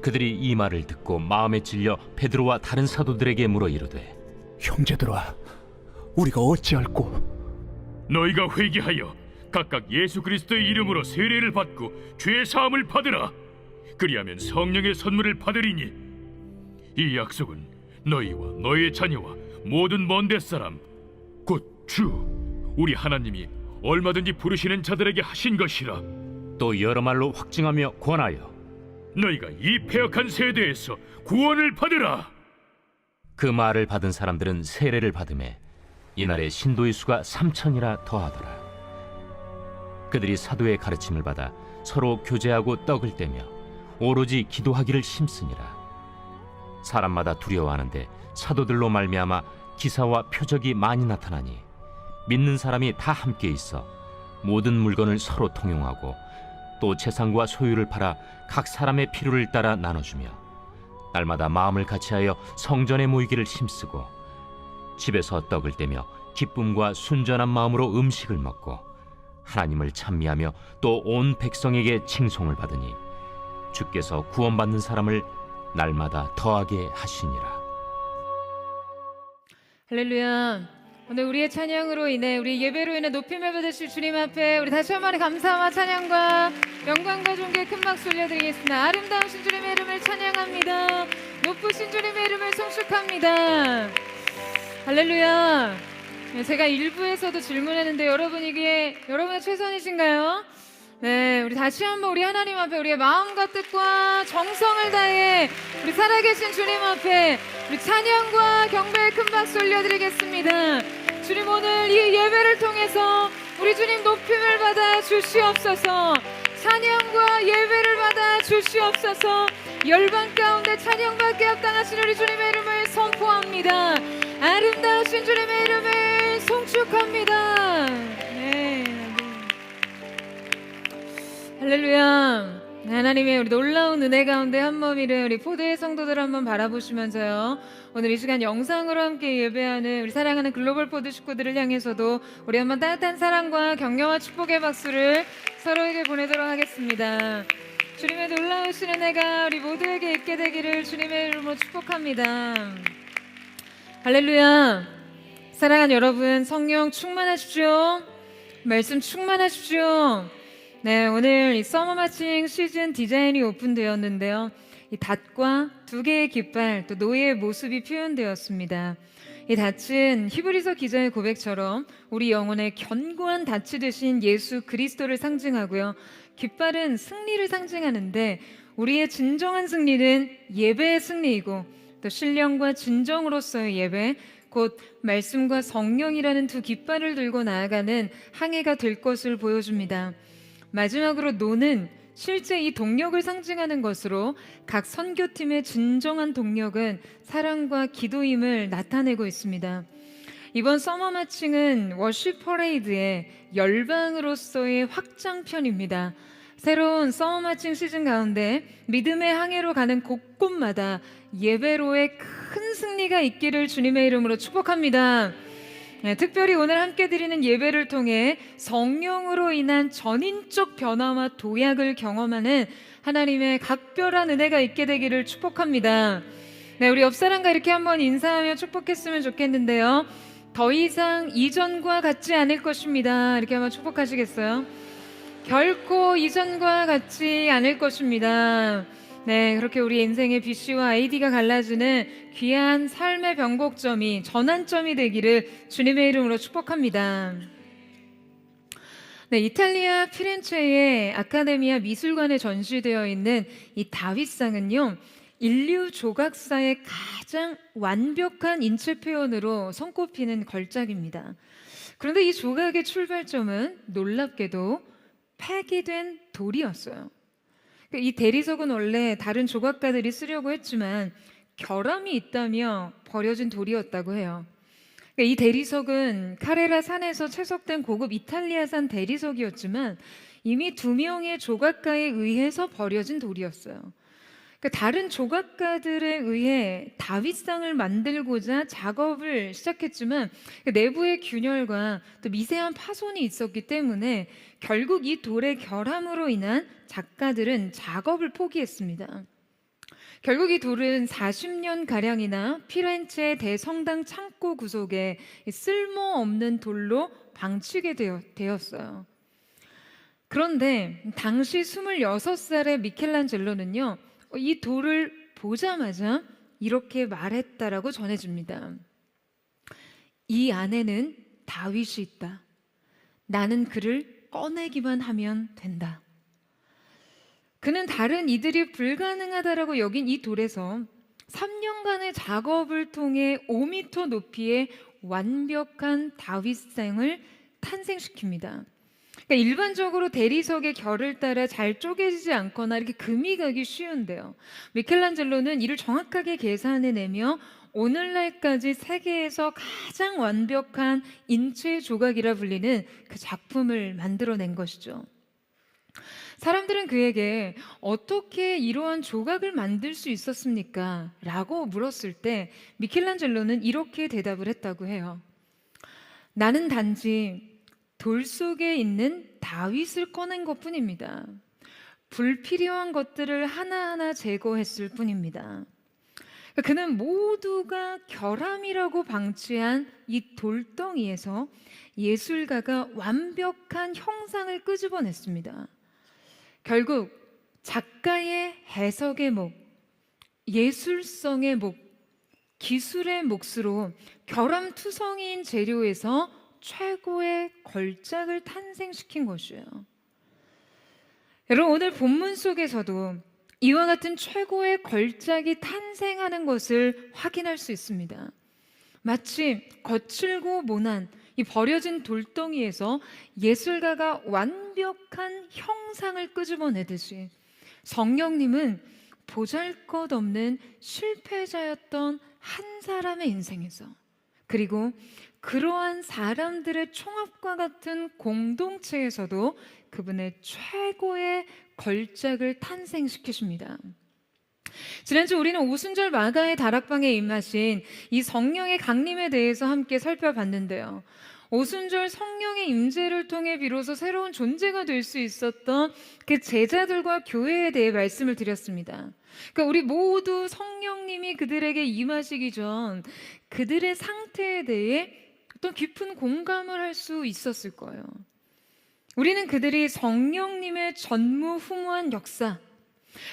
그들이 이 말을 듣고 마음에 찔려 베드로와 다른 사도들에게 물어 이르되, 형제들아, 우리가 어찌할꼬? 너희가 회개하여 각각 예수 그리스도의 이름으로 세례를 받고 죄 사함을 받으라. 그리하면 성령의 선물을 받으리니 이 약속은 너희와 너희의 자녀와 모든 먼데 사람 곧 주 우리 하나님이 얼마든지 부르시는 자들에게 하신 것이라. 또 여러 말로 확증하며 권하여 너희가 이 패역한 세대에서 구원을 받으라. 그 말을 받은 사람들은 세례를 받음에 이날에 신도의 수가 3,000이라 더하더라. 그들이 사도의 가르침을 받아 서로 교제하고 떡을 떼며 오로지 기도하기를 힘쓰니라. 사람마다 두려워하는데 사도들로 말미암아 기사와 표적이 많이 나타나니 믿는 사람이 다 함께 있어 모든 물건을 서로 통용하고 또 재산과 소유를 팔아 각 사람의 필요를 따라 나눠주며 날마다 마음을 같이하여 성전에 모이기를 힘쓰고 집에서 떡을 떼며 기쁨과 순전한 마음으로 음식을 먹고 하나님을 찬미하며 또 온 백성에게 칭송을 받으니 주께서 구원받는 사람을 날마다 더하게 하시니라. 할렐루야. 오늘 우리의 찬양으로 인해, 우리 예배로 인해 높임을 받으실 주님 앞에 우리 다시 한번 감사와 찬양과 영광과 존귀의 큰 박수 올려드리겠습니다. 아름다우신 주님의 이름을 찬양합니다. 높으신 주님의 이름을 송축합니다. 할렐루야. 제가 일부에서도 질문했는데 여러분의 최선이신가요? 네, 우리 다시 한번 우리 하나님 앞에 우리의 마음과 뜻과 정성을 다해 우리 살아계신 주님 앞에 우리 찬양과 경배의 큰 박수 올려드리겠습니다. 주님, 오늘 이 예배를 통해서 우리 주님 높임을 받아 주시옵소서. 찬양과 예배를 받아 주시옵소서. 열방 가운데 찬양받게 합당하신 우리 주님의 이름을 선포합니다. 아름다우신 주님의 이름을 송축합니다. 네. 할렐루야. 하나님의 우리 놀라운 은혜 가운데 한 몸이를 우리 포대의 성도들 한번 바라보시면서요, 오늘 이 시간 영상으로 함께 예배하는 우리 사랑하는 글로벌 포드 식구들을 향해서도 우리 한번 따뜻한 사랑과 격려와 축복의 박수를 서로에게 보내도록 하겠습니다. 주님의 놀라우신 은혜가 우리 모두에게 있게 되기를 주님의 이름으로 축복합니다. 할렐루야. 사랑하는 여러분, 성령 충만하십시오. 말씀 충만하십시오. 네, 오늘 이 서머 마칭 시즌 디자인이 오픈되었는데요, 이 닷과 두 개의 깃발, 또 노예의 모습이 표현되었습니다. 이 닷은 히브리서 기자의 고백처럼 우리 영혼의 견고한 닷이 되신 예수 그리스도를 상징하고요, 깃발은 승리를 상징하는데 우리의 진정한 승리는 예배의 승리이고 또 신령과 진정으로서의 예배, 곧 말씀과 성령이라는 두 깃발을 들고 나아가는 항해가 될 것을 보여줍니다. 마지막으로 노는 실제 이 동력을 상징하는 것으로 각 선교팀의 진정한 동력은 사랑과 기도임을 나타내고 있습니다. 이번 서머 마칭은 워십 퍼레이드의 열방으로서의 확장편입니다. 새로운 서머 마칭 시즌 가운데 믿음의 항해로 가는 곳곳마다 예배로의 큰 승리가 있기를 주님의 이름으로 축복합니다. 네, 특별히 오늘 함께 드리는 예배를 통해 성령으로 인한 전인적 변화와 도약을 경험하는 하나님의 각별한 은혜가 있게 되기를 축복합니다. 네, 우리 옆사람과 이렇게 한번 인사하며 축복했으면 좋겠는데요, 더 이상 이전과 같지 않을 것입니다. 이렇게 한번 축복하시겠어요? 결코 이전과 같지 않을 것입니다. 네, 그렇게 우리 인생의 BC와 ID가 갈라지는 귀한 삶의 변곡점이, 전환점이 되기를 주님의 이름으로 축복합니다. 네, 이탈리아 피렌체의 아카데미아 미술관에 전시되어 있는 이 다윗상은요, 인류 조각사의 가장 완벽한 인체 표현으로 손꼽히는 걸작입니다. 그런데 이 조각의 출발점은 놀랍게도 폐기된 돌이었어요. 이 대리석은 원래 다른 조각가들이 쓰려고 했지만 결함이 있다며 버려진 돌이었다고 해요. 이 대리석은 카레라 산에서 채석된 고급 이탈리아산 대리석이었지만 이미 2명의 조각가에 의해서 버려진 돌이었어요. 다른 조각가들에 의해 다윗상을 만들고자 작업을 시작했지만 내부의 균열과 또 미세한 파손이 있었기 때문에 결국 이 돌의 결함으로 인한 작가들은 작업을 포기했습니다. 결국 이 돌은 40년 가량이나 피렌체 대성당 창고 구석에 쓸모없는 돌로 방치게 되었어요. 그런데 당시 26살의 미켈란젤로는요, 이 돌을 보자마자 이렇게 말했다라고 전해집니다. 이 안에는 다윗이 있다. 나는 그를 꺼내기만 하면 된다. 그는 다른 이들이 불가능하다라고 여긴 이 돌에서 3년간의 작업을 통해 5m 높이의 완벽한 다윗상을 탄생시킵니다. 그러니까 일반적으로 대리석의 결을 따라 잘 쪼개지지 않거나 이렇게 금이 가기 쉬운데요. 미켈란젤로는 이를 정확하게 계산해내며 오늘날까지 세계에서 가장 완벽한 인체 조각이라 불리는 그 작품을 만들어낸 것이죠. 사람들은 그에게 어떻게 이러한 조각을 만들 수 있었습니까? 라고 물었을 때 미켈란젤로는 이렇게 대답을 했다고 해요. 나는 단지 돌 속에 있는 다윗을 꺼낸 것뿐입니다. 불필요한 것들을 하나하나 제거했을 뿐입니다. 그는 모두가 결함이라고 방치한 이 돌덩이에서 예술가가 완벽한 형상을 끄집어냈습니다. 결국 작가의 해석의 목, 예술성의 목, 기술의 몫으로 결함투성이인 재료에서 최고의 걸작을 탄생시킨 것이에요. 여러분, 오늘 본문 속에서도 이와 같은 최고의 걸작이 탄생하는 것을 확인할 수 있습니다. 마치 거칠고 모난 이 버려진 돌덩이에서 예술가가 완벽한 형상을 끄집어내듯이 성령님은 보잘것없는 실패자였던 한 사람의 인생에서, 그리고 그러한 사람들의 총합과 같은 공동체에서도 그분의 최고의 걸작을 탄생시키십니다. 지난주 우리는 오순절 마가의 다락방에 임하신 이 성령의 강림에 대해서 함께 살펴봤는데요. 오순절 성령의 임재를 통해 비로소 새로운 존재가 될 수 있었던 그 제자들과 교회에 대해 말씀을 드렸습니다. 그러니까 우리 모두 성령님이 그들에게 임하시기 전 그들의 상태에 대해 어떤 깊은 공감을 할 수 있었을 거예요. 우리는 그들이 성령님의 전무후무한 역사,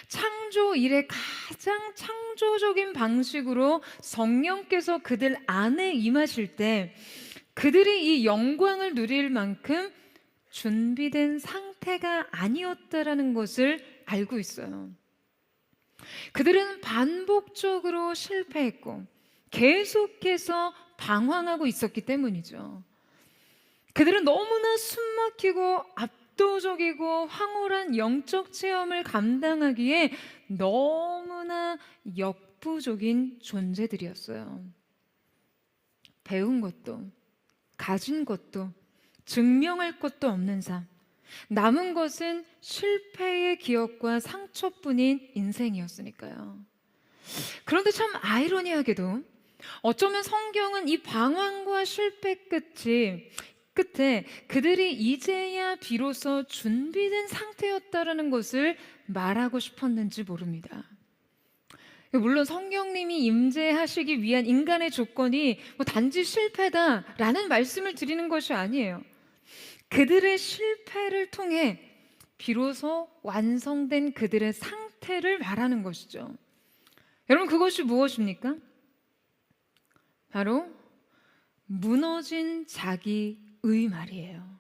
창조 이래 가장 창조적인 방식으로 성령께서 그들 안에 임하실 때 그들이 이 영광을 누릴 만큼 준비된 상태가 아니었다라는 것을 알고 있어요. 그들은 반복적으로 실패했고 계속해서 방황하고 있었기 때문이죠. 그들은 너무나 숨막히고 압도적이고 황홀한 영적 체험을 감당하기에 너무나 역부족인 존재들이었어요. 배운 것도 가진 것도 증명할 것도 없는 삶, 남은 것은 실패의 기억과 상처뿐인 인생이었으니까요. 그런데 참 아이러니하게도 어쩌면 성경은 이 방황과 실패 끝에 그들이 이제야 비로소 준비된 상태였다라는 것을 말하고 싶었는지 모릅니다. 물론 성령님이 임재하시기 위한 인간의 조건이 단지 실패다라는 말씀을 드리는 것이 아니에요. 그들의 실패를 통해 비로소 완성된 그들의 상태를 말하는 것이죠. 여러분, 그것이 무엇입니까? 바로 무너진 자기의 말이에요.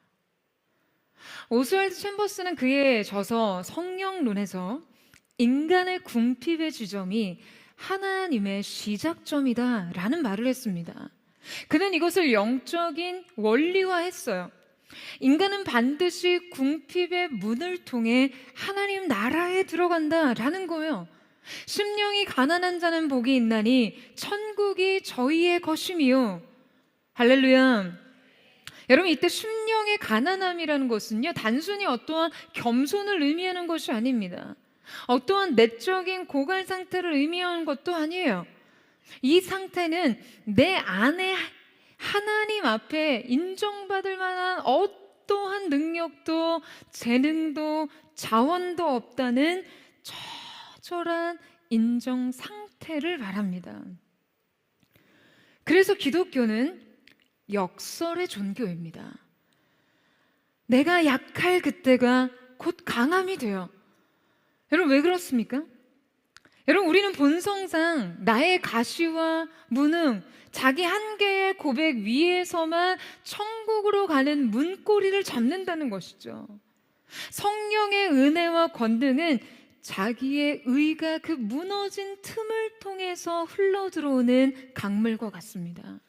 오스왈드 챔버스는 그의 저서 성령론에서 인간의 궁핍의 지점이 하나님의 시작점이다 라는 말을 했습니다. 그는 이것을 영적인 원리화했어요. 인간은 반드시 궁핍의 문을 통해 하나님 나라에 들어간다라는 거예요. 심령이 가난한 자는 복이 있나니 천국이 저희의 것임이요. 할렐루야. 여러분, 이때 심령의 가난함이라는 것은요, 단순히 어떠한 겸손을 의미하는 것이 아닙니다. 어떠한 내적인 고갈 상태를 의미하는 것도 아니에요. 이 상태는 내 안에 하나님 앞에 인정받을 만한 어떠한 능력도 재능도 자원도 없다는 처절한 인정 상태를 말합니다. 그래서 기독교는 역설의 종교입니다. 내가 약할 그때가 곧 강함이 돼요. 여러분, 왜 그렇습니까? 여러분, 우리는 본성상 나의 가시와 무능, 자기 한계의 고백 위에서만 천국으로 가는 문고리를 잡는다는 것이죠. 성령의 은혜와 권능은 자기의 의가 그 무너진 틈을 통해서 흘러들어오는 강물과 같습니다.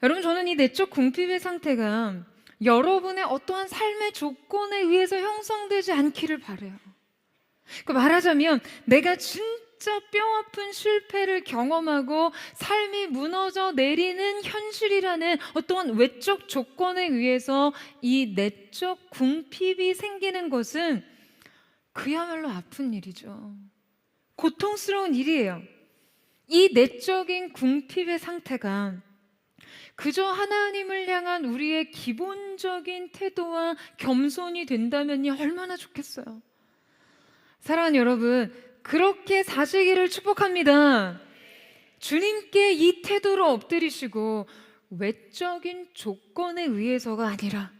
여러분, 저는 이 내적 궁핍의 상태가 여러분의 어떠한 삶의 조건에 의해서 형성되지 않기를 바라요. 말하자면 내가 진짜 뼈아픈 실패를 경험하고 삶이 무너져 내리는 현실이라는 어떠한 외적 조건에 의해서 이 내적 궁핍이 생기는 것은 그야말로 아픈 일이죠. 고통스러운 일이에요. 이 내적인 궁핍의 상태가 그저 하나님을 향한 우리의 기본적인 태도와 겸손이 된다면요, 얼마나 좋겠어요. 사랑하는 여러분, 그렇게 사시기를 축복합니다. 주님께 이 태도로 엎드리시고 외적인 조건에 의해서가 아니라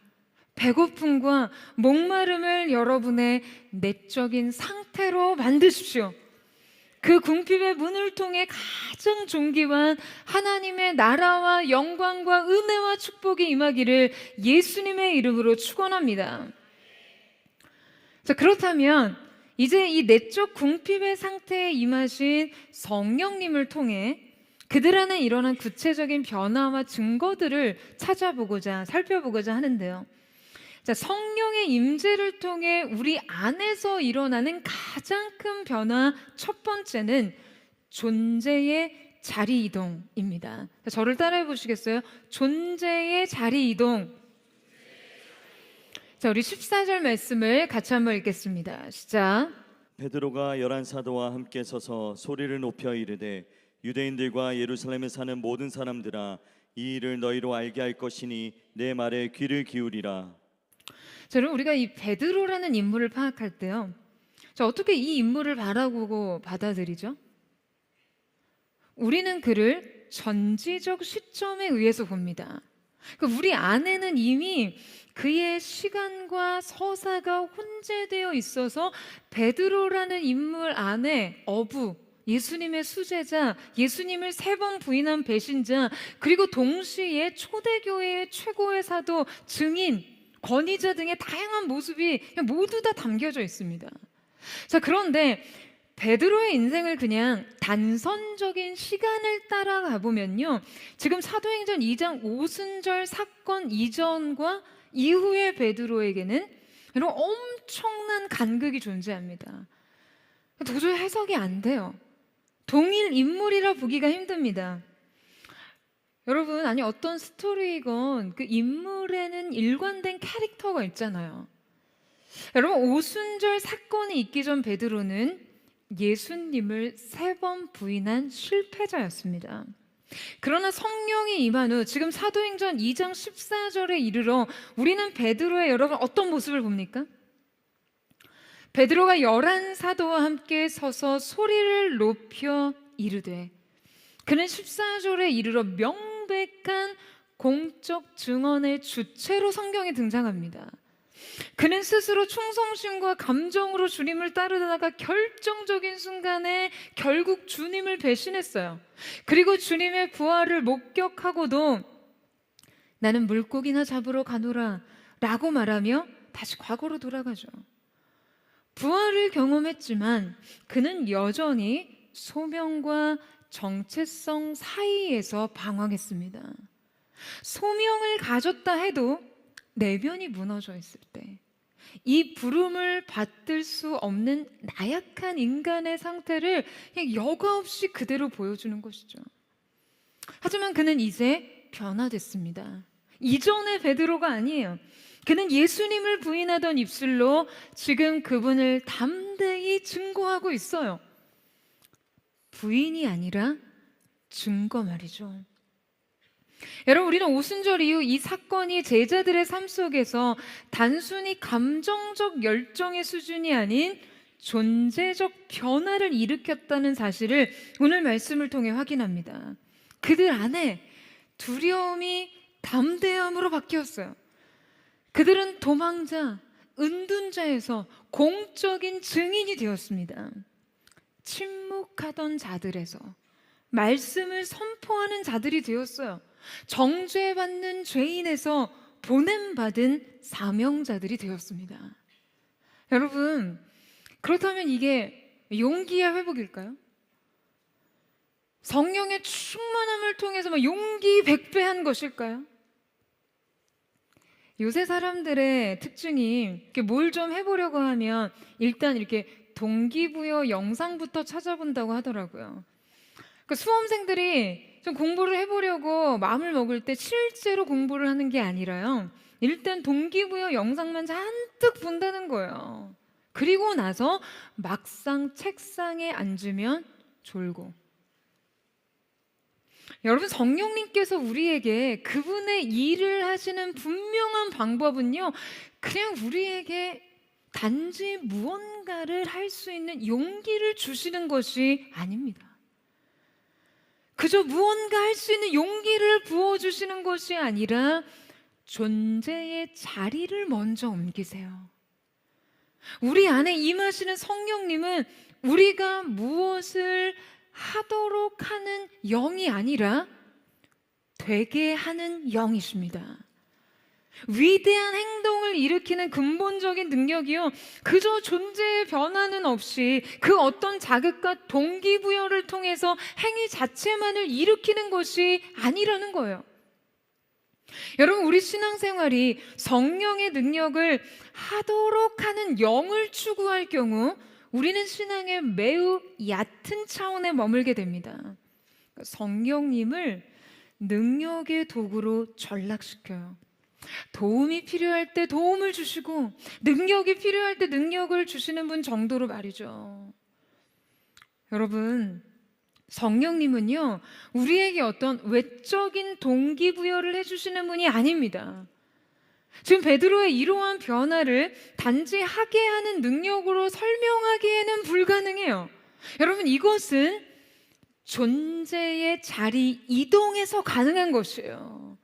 배고픔과 목마름을 여러분의 내적인 상태로 만드십시오. 그 궁핍의 문을 통해 가장 존귀한 하나님의 나라와 영광과 은혜와 축복이 임하기를 예수님의 이름으로 축원합니다. 자, 그렇다면 이제 이 내적 궁핍의 상태에 임하신 성령님을 통해 그들 안에 일어난 구체적인 변화와 증거들을 찾아보고자 살펴보고자 하는데요. 자, 성령의 임재를 통해 우리 안에서 일어나는 가장 큰 변화 첫 번째는 존재의 자리 이동입니다. 자, 저를 따라해 보시겠어요? 존재의 자리 이동. 자, 우리 14절 말씀을 같이 한번 읽겠습니다. 시작. 베드로가 11 사도와 함께 서서 소리를 높여 이르되 유대인들과 예루살렘에 사는 모든 사람들아, 이 일을 너희로 알게 할 것이니 내 말에 귀를 기울이라. 저는 우리가 이 베드로라는 인물을 파악할 때요, 자, 어떻게 이 인물을 바라보고 받아들이죠? 우리는 그를 전지적 시점에 의해서 봅니다. 우리 안에는 이미 그의 시간과 서사가 혼재되어 있어서 베드로라는 인물 안에 어부, 예수님의 수제자, 예수님을 3번 부인한 배신자, 그리고 동시에 초대교회의 최고의 사도, 증인, 권위자 등의 다양한 모습이 모두 다 담겨져 있습니다. 자, 그런데 베드로의 인생을 그냥 단선적인 시간을 따라가 보면요, 지금 사도행전 2장 오순절 사건 이전과 이후의 베드로에게는 이런 엄청난 간극이 존재합니다. 도저히 해석이 안 돼요. 동일 인물이라 보기가 힘듭니다. 여러분, 아니 어떤 스토리이건 그 인물에는 일관된 캐릭터가 있잖아요. 여러분, 오순절 사건이 있기 전 베드로는 예수님을 3번 부인한 실패자였습니다. 그러나 성령이 임한 후 지금 사도행전 2장 14절에 이르러 우리는 베드로의 여러분 어떤 모습을 봅니까? 베드로가 11 사도와 함께 서서 소리를 높여 이르되, 그는 14절에 이르러 명백한 공적 증언의 주체로 성경에 등장합니다. 그는 스스로 충성심과 감정으로 주님을 따르다가 결정적인 순간에 결국 주님을 배신했어요. 그리고 주님의 부활을 목격하고도 나는 물고기나 잡으러 가노라 라고 말하며 다시 과거로 돌아가죠. 부활을 경험했지만 그는 여전히 소명과 정체성 사이에서 방황했습니다. 소명을 가졌다 해도 내면이 무너져 있을 때 이 부름을 받들 수 없는 나약한 인간의 상태를 그냥 여과 없이 그대로 보여주는 것이죠. 하지만 그는 이제 변화됐습니다. 이전의 베드로가 아니에요. 그는 예수님을 부인하던 입술로 지금 그분을 담대히 증거하고 있어요. 부인이 아니라 증거 말이죠. 여러분, 우리는 오순절 이후 이 사건이 제자들의 삶 속에서 단순히 감정적 열정의 수준이 아닌 존재적 변화를 일으켰다는 사실을 오늘 말씀을 통해 확인합니다. 그들 안에 두려움이 담대함으로 바뀌었어요. 그들은 도망자, 은둔자에서 공적인 증인이 되었습니다. 침묵하던 자들에서 말씀을 선포하는 자들이 되었어요. 정죄받는 죄인에서 보냄받은 사명자들이 되었습니다. 여러분, 그렇다면 이게 용기의 회복일까요? 성령의 충만함을 통해서 용기 백배한 것일까요? 요새 사람들의 특징이 뭘 좀 해보려고 하면 일단 이렇게 동기부여 영상부터 찾아본다고 하더라고요. 그러니까 수험생들이 좀 공부를 해보려고 마음을 먹을 때 실제로 공부를 하는 게 아니라요, 일단 동기부여 영상만 잔뜩 본다는 거예요. 그리고 나서 막상 책상에 앉으면 졸고. 여러분, 성령님께서 우리에게 그분의 일을 하시는 분명한 방법은요, 그냥 우리에게 단지 무언가를 할 수 있는 용기를 주시는 것이 아닙니다. 그저 무언가 할 수 있는 용기를 부어주시는 것이 아니라 존재의 자리를 먼저 옮기세요. 우리 안에 임하시는 성령님은 우리가 무엇을 하도록 하는 영이 아니라 되게 하는 영이십니다. 위대한 행동을 일으키는 근본적인 능력이요, 그저 존재의 변화는 없이 그 어떤 자극과 동기부여를 통해서 행위 자체만을 일으키는 것이 아니라는 거예요. 여러분, 우리 신앙생활이 성령의 능력을 하도록 하는 영을 추구할 경우 우리는 신앙의 매우 얕은 차원에 머물게 됩니다. 성령님을 능력의 도구로 전락시켜요. 도움이 필요할 때 도움을 주시고 능력이 필요할 때 능력을 주시는 분 정도로 말이죠. 여러분, 성령님은요, 우리에게 어떤 외적인 동기부여를 해주시는 분이 아닙니다. 지금 베드로의 이러한 변화를 단지 하게 하는 능력으로 설명하기에는 불가능해요. 여러분, 이것은 존재의 자리 이동에서 가능한 것이에요.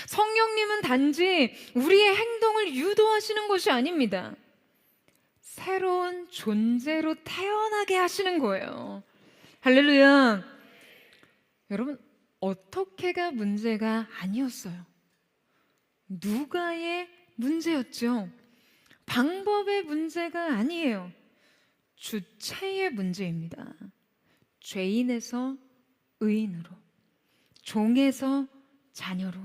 성령님은 단지 우리의 행동을 유도하시는 것이 아닙니다. 새로운 존재로 태어나게 하시는 거예요. 할렐루야. 여러분, 어떻게가 문제가 아니었어요. 누가의 문제였죠. 방법의 문제가 아니에요. 주체의 문제입니다. 죄인에서 의인으로, 종에서 자녀로,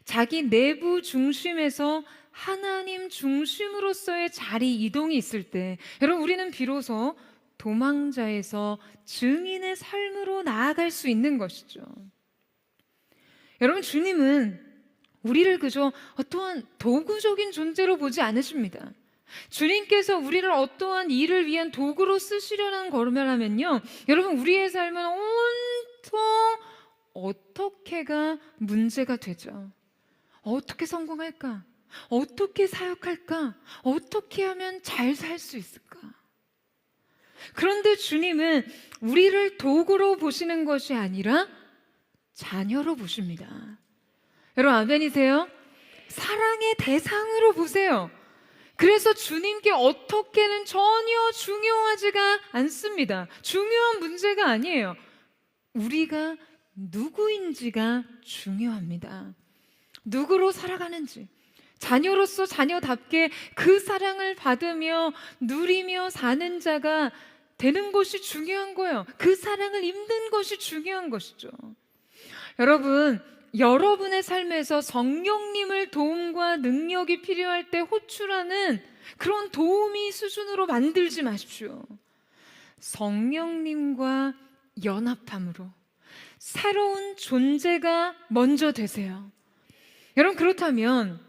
자기 내부 중심에서 하나님 중심으로서의 자리 이동이 있을 때, 여러분, 우리는 비로소 도망자에서 증인의 삶으로 나아갈 수 있는 것이죠. 여러분, 주님은 우리를 그저 어떠한 도구적인 존재로 보지 않으십니다. 주님께서 우리를 어떠한 일을 위한 도구로 쓰시려는 거면요, 여러분, 우리의 삶은 온통 어떻게가 문제가 되죠. 어떻게 성공할까? 어떻게 사역할까? 어떻게 하면 잘 살 수 있을까? 그런데 주님은 우리를 도구로 보시는 것이 아니라 자녀로 보십니다. 여러분, 아멘이세요? 사랑의 대상으로 보세요. 그래서 주님께 어떻게는 전혀 중요하지가 않습니다. 중요한 문제가 아니에요. 우리가 누구인지가 중요합니다. 누구로 살아가는지, 자녀로서 자녀답게 그 사랑을 받으며 누리며 사는 자가 되는 것이 중요한 거예요. 그 사랑을 입는 것이 중요한 것이죠. 여러분, 여러분의 삶에서 성령님을 도움과 능력이 필요할 때 호출하는 그런 도우미 수준으로 만들지 마십시오. 성령님과 연합함으로 새로운 존재가 먼저 되세요. 여러분, 그렇다면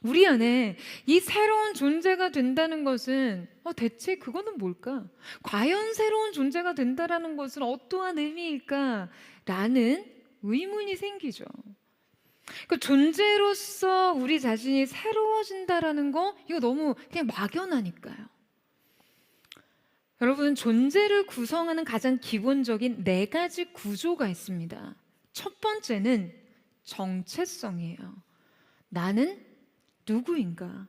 우리 안에 이 새로운 존재가 된다는 것은 대체 그거는 뭘까? 과연 새로운 존재가 된다는 것은 어떠한 의미일까? 라는 의문이 생기죠. 그 존재로서 우리 자신이 새로워진다라는 거, 이거 너무 그냥 막연하니까요. 여러분, 존재를 구성하는 가장 기본적인 네 가지 구조가 있습니다. 첫 번째는 정체성이에요. 나는 누구인가?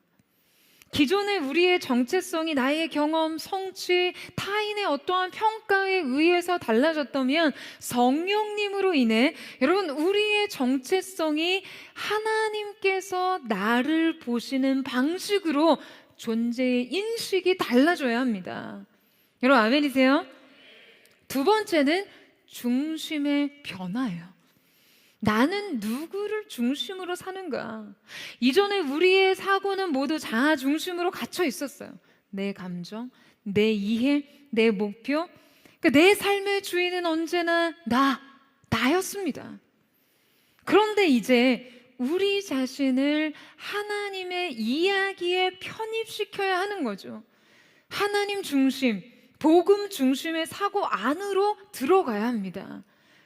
기존의 우리의 정체성이 나의 경험, 성취, 타인의 어떠한 평가에 의해서 달라졌다면 성령님으로 인해 여러분 우리의 정체성이 하나님께서 나를 보시는 방식으로 존재의 인식이 달라져야 합니다. 여러분 아멘이세요? 두 번째는 중심의 변화예요. 나는 누구를 중심으로 사는가? 이전에 우리의 사고는 모두 자아 중심으로 갇혀 있었어요. 내 감정, 내 이해, 내 목표. 그러니까 내 삶의 주인은 언제나 나였습니다. 그런데 이제 우리 자신을 하나님의 이야기에 편입시켜야 하는 거죠. 하나님 중심, 복음 중심의 사고 안으로 들어가야 합니다.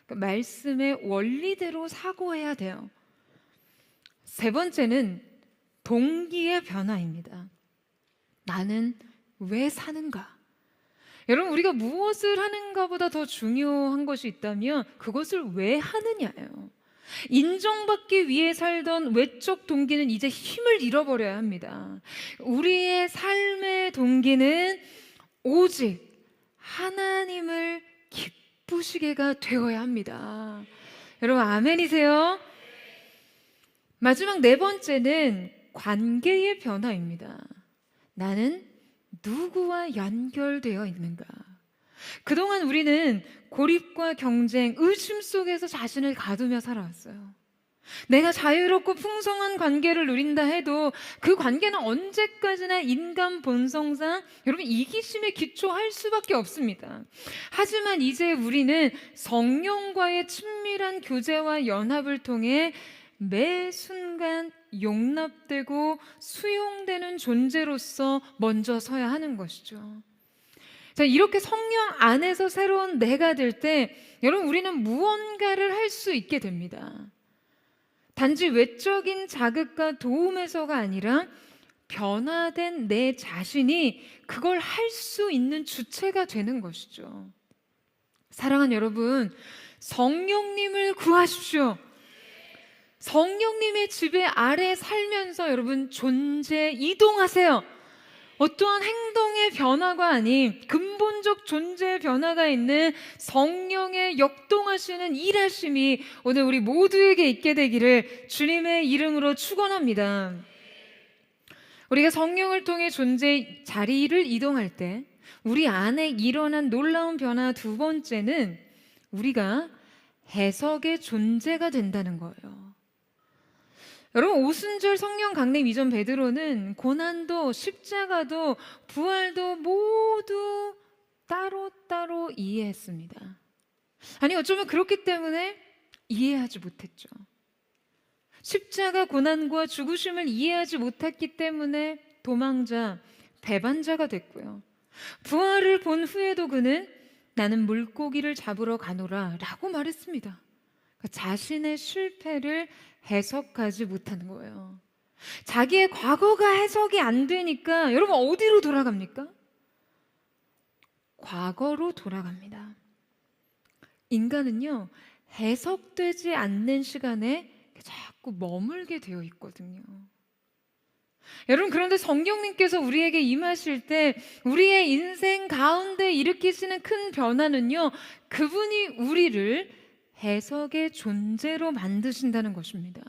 말씀의 원리대로 사고해야 돼요. 세 번째는 동기의 변화입니다. 나는 왜 사는가? 여러분 우리가 무엇을 하는가보다 더 중요한 것이 있다면 그것을 왜 하느냐예요. 인정받기 위해 살던 외적 동기는 이제 힘을 잃어버려야 합니다. 우리의 삶의 동기는 오직 하나님을 기쁘시게가 되어야 합니다. 여러분 아멘이세요? 마지막 네 번째는 관계의 변화입니다. 나는 누구와 연결되어 있는가? 그동안 우리는 고립과 경쟁, 의심 속에서 자신을 가두며 살아왔어요. 내가 자유롭고 풍성한 관계를 누린다 해도 그 관계는 언제까지나 인간 본성상 여러분 이기심에 기초할 수밖에 없습니다. 하지만 이제 우리는 성령과의 친밀한 교제와 연합을 통해 매 순간 용납되고 수용되는 존재로서 먼저 서야 하는 것이죠. 자, 이렇게 성령 안에서 새로운 내가 될 때 여러분 우리는 무언가를 할 수 있게 됩니다. 단지 외적인 자극과 도움에서가 아니라 변화된 내 자신이 그걸 할 수 있는 주체가 되는 것이죠. 사랑하는 여러분, 성령님을 구하십시오. 성령님의 지배 아래 살면서 여러분 존재 이동하세요. 어떠한 행동의 변화가 아닌 근본적 존재의 변화가 있는 성령의 역동하시는 일하심이 오늘 우리 모두에게 있게 되기를 주님의 이름으로 축원합니다. 우리가 성령을 통해 존재의 자리를 이동할 때 우리 안에 일어난 놀라운 변화 두 번째는 우리가 해석의 존재가 된다는 거예요. 여러분 오순절 성령 강림 이전 베드로는 고난도 십자가도 부활도 모두 따로따로 이해했습니다. 아니 어쩌면 그렇기 때문에 이해하지 못했죠. 십자가 고난과 죽으심을 이해하지 못했기 때문에 도망자, 배반자가 됐고요. 부활을 본 후에도 그는 나는 물고기를 잡으러 가노라 라고 말했습니다. 자신의 실패를 해석하지 못하는 거예요. 자기의 과거가 해석이 안 되니까 여러분 어디로 돌아갑니까? 과거로 돌아갑니다. 인간은요 해석되지 않는 시간에 자꾸 머물게 되어 있거든요. 여러분 그런데 성령님께서 우리에게 임하실 때 우리의 인생 가운데 일으키시는 큰 변화는요 그분이 우리를 해석의 존재로 만드신다는 것입니다.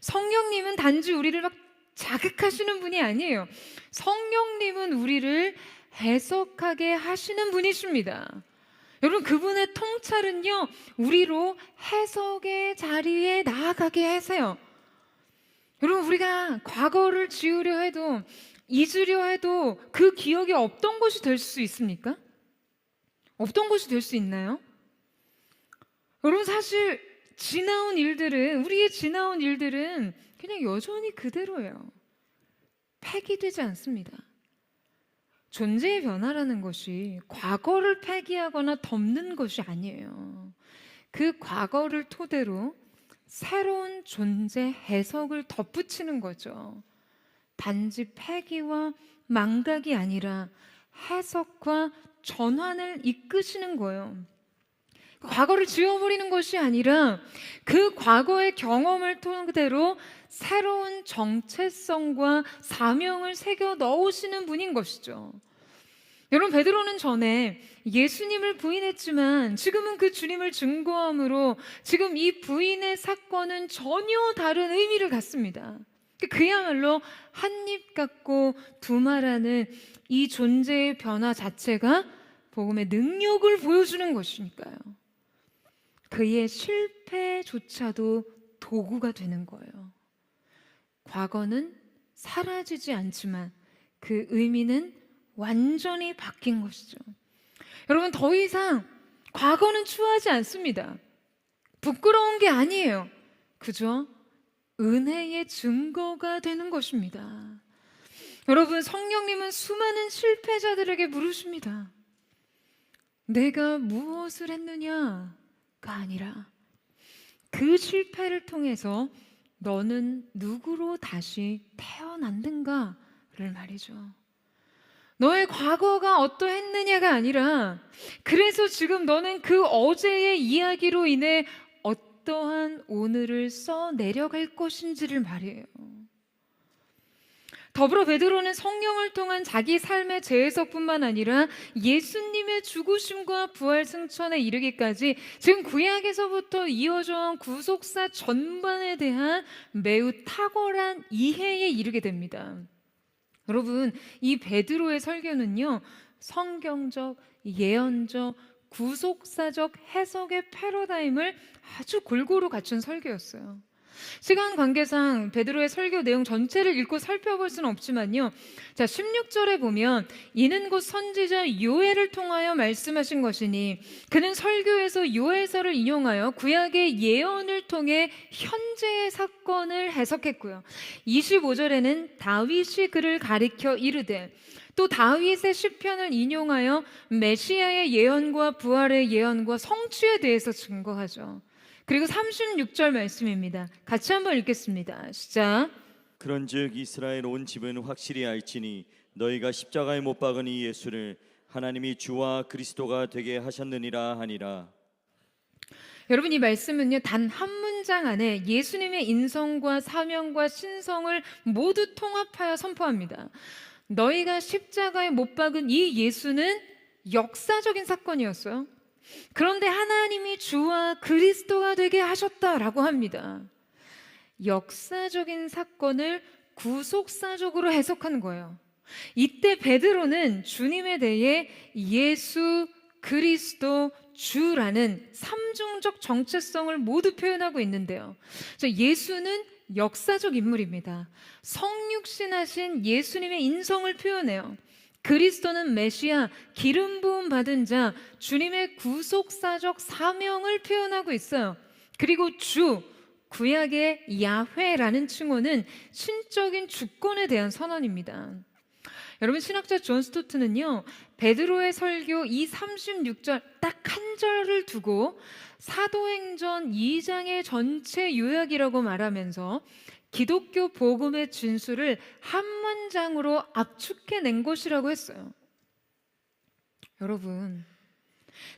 성령님은 단지 우리를 막 자극하시는 분이 아니에요. 성령님은 우리를 해석하게 하시는 분이십니다. 여러분 그분의 통찰은요 우리로 해석의 자리에 나아가게 하세요. 여러분 우리가 과거를 지우려 해도 잊으려 해도 그 기억이 없던 것이 될 수 있습니까? 없던 것이 될 수 있나요? 여러분 사실 우리의 지나온 일들은 그냥 여전히 그대로예요. 폐기되지 않습니다. 존재의 변화라는 것이 과거를 폐기하거나 덮는 것이 아니에요. 그 과거를 토대로 새로운 존재 해석을 덧붙이는 거죠. 단지 폐기와 망각이 아니라 해석과 전환을 이끄시는 거예요. 과거를 지워버리는 것이 아니라 그 과거의 경험을 토대로 새로운 정체성과 사명을 새겨 넣으시는 분인 것이죠. 여러분, 베드로는 전에 예수님을 부인했지만 지금은 그 주님을 증거함으로 지금 이 부인의 사건은 전혀 다른 의미를 갖습니다. 그야말로 한입 갖고 두말하는 이 존재의 변화 자체가 복음의 능력을 보여주는 것이니까요. 그의 실패조차도 도구가 되는 거예요. 과거는 사라지지 않지만 그 의미는 완전히 바뀐 것이죠. 여러분, 더 이상 과거는 추하지 않습니다. 부끄러운 게 아니에요. 그저 은혜의 증거가 되는 것입니다. 여러분, 성령님은 수많은 실패자들에게 물으십니다. 내가 무엇을 했느냐가 아니라 그 실패를 통해서 너는 누구로 다시 태어났는가를 말이죠. 너의 과거가 어떠했느냐가 아니라 그래서 지금 너는 그 어제의 이야기로 인해 어떠한 오늘을 써내려갈 것인지를 말이에요. 더불어 베드로는 성령을 통한 자기 삶의 재해석뿐만 아니라 예수님의 죽으심과 부활 승천에 이르기까지 지금 구약에서부터 이어져 온 구속사 전반에 대한 매우 탁월한 이해에 이르게 됩니다. 여러분, 이 베드로의 설교는요, 성경적, 예언적, 구속사적 해석의 패러다임을 아주 골고루 갖춘 설교였어요. 시간 관계상 베드로의 설교 내용 전체를 읽고 살펴볼 수는 없지만요. 자, 16절에 보면 이는 곧 선지자 요엘을 통하여 말씀하신 것이니 그는 설교에서 요엘서를 인용하여 구약의 예언을 통해 현재의 사건을 해석했고요. 25절에는 다윗이 그를 가리켜 이르되 또 다윗의 시편을 인용하여 메시아의 예언과 부활의 예언과 성취에 대해서 증거하죠. 그리고 36절 말씀입니다. 같이 한번 읽겠습니다. 시작. 그런즉 이스라엘 온 집은 확실히 알지니 너희가 십자가에 못 박은 이 예수를 하나님이 주와 그리스도가 되게 하셨느니라 하니라. 여러분, 이 말씀은요, 단 한 문장 안에 예수님의 인성과 사명과 신성을 모두 통합하여 선포합니다. 너희가 십자가에 못 박은 이 예수는 역사적인 사건이었어요. 그런데 하나님이 주와 그리스도가 되게 하셨다라고 합니다. 역사적인 사건을 구속사적으로 해석하는 거예요. 이때 베드로는 주님에 대해 예수, 그리스도, 주라는 삼중적 정체성을 모두 표현하고 있는데요. 예수는 역사적 인물입니다. 성육신하신 예수님의 인성을 표현해요. 그리스도는 메시아, 기름 부음 받은 자, 주님의 구속사적 사명을 표현하고 있어요. 그리고 주, 구약의 야훼라는 칭호는 신적인 주권에 대한 선언입니다. 여러분, 신학자 존 스토트는요, 베드로의 설교 이 36절 딱 한 절을 두고 사도행전 2장의 전체 요약이라고 말하면서 기독교 복음의 진수를 한 문장으로 압축해낸 것이라고 했어요. 여러분,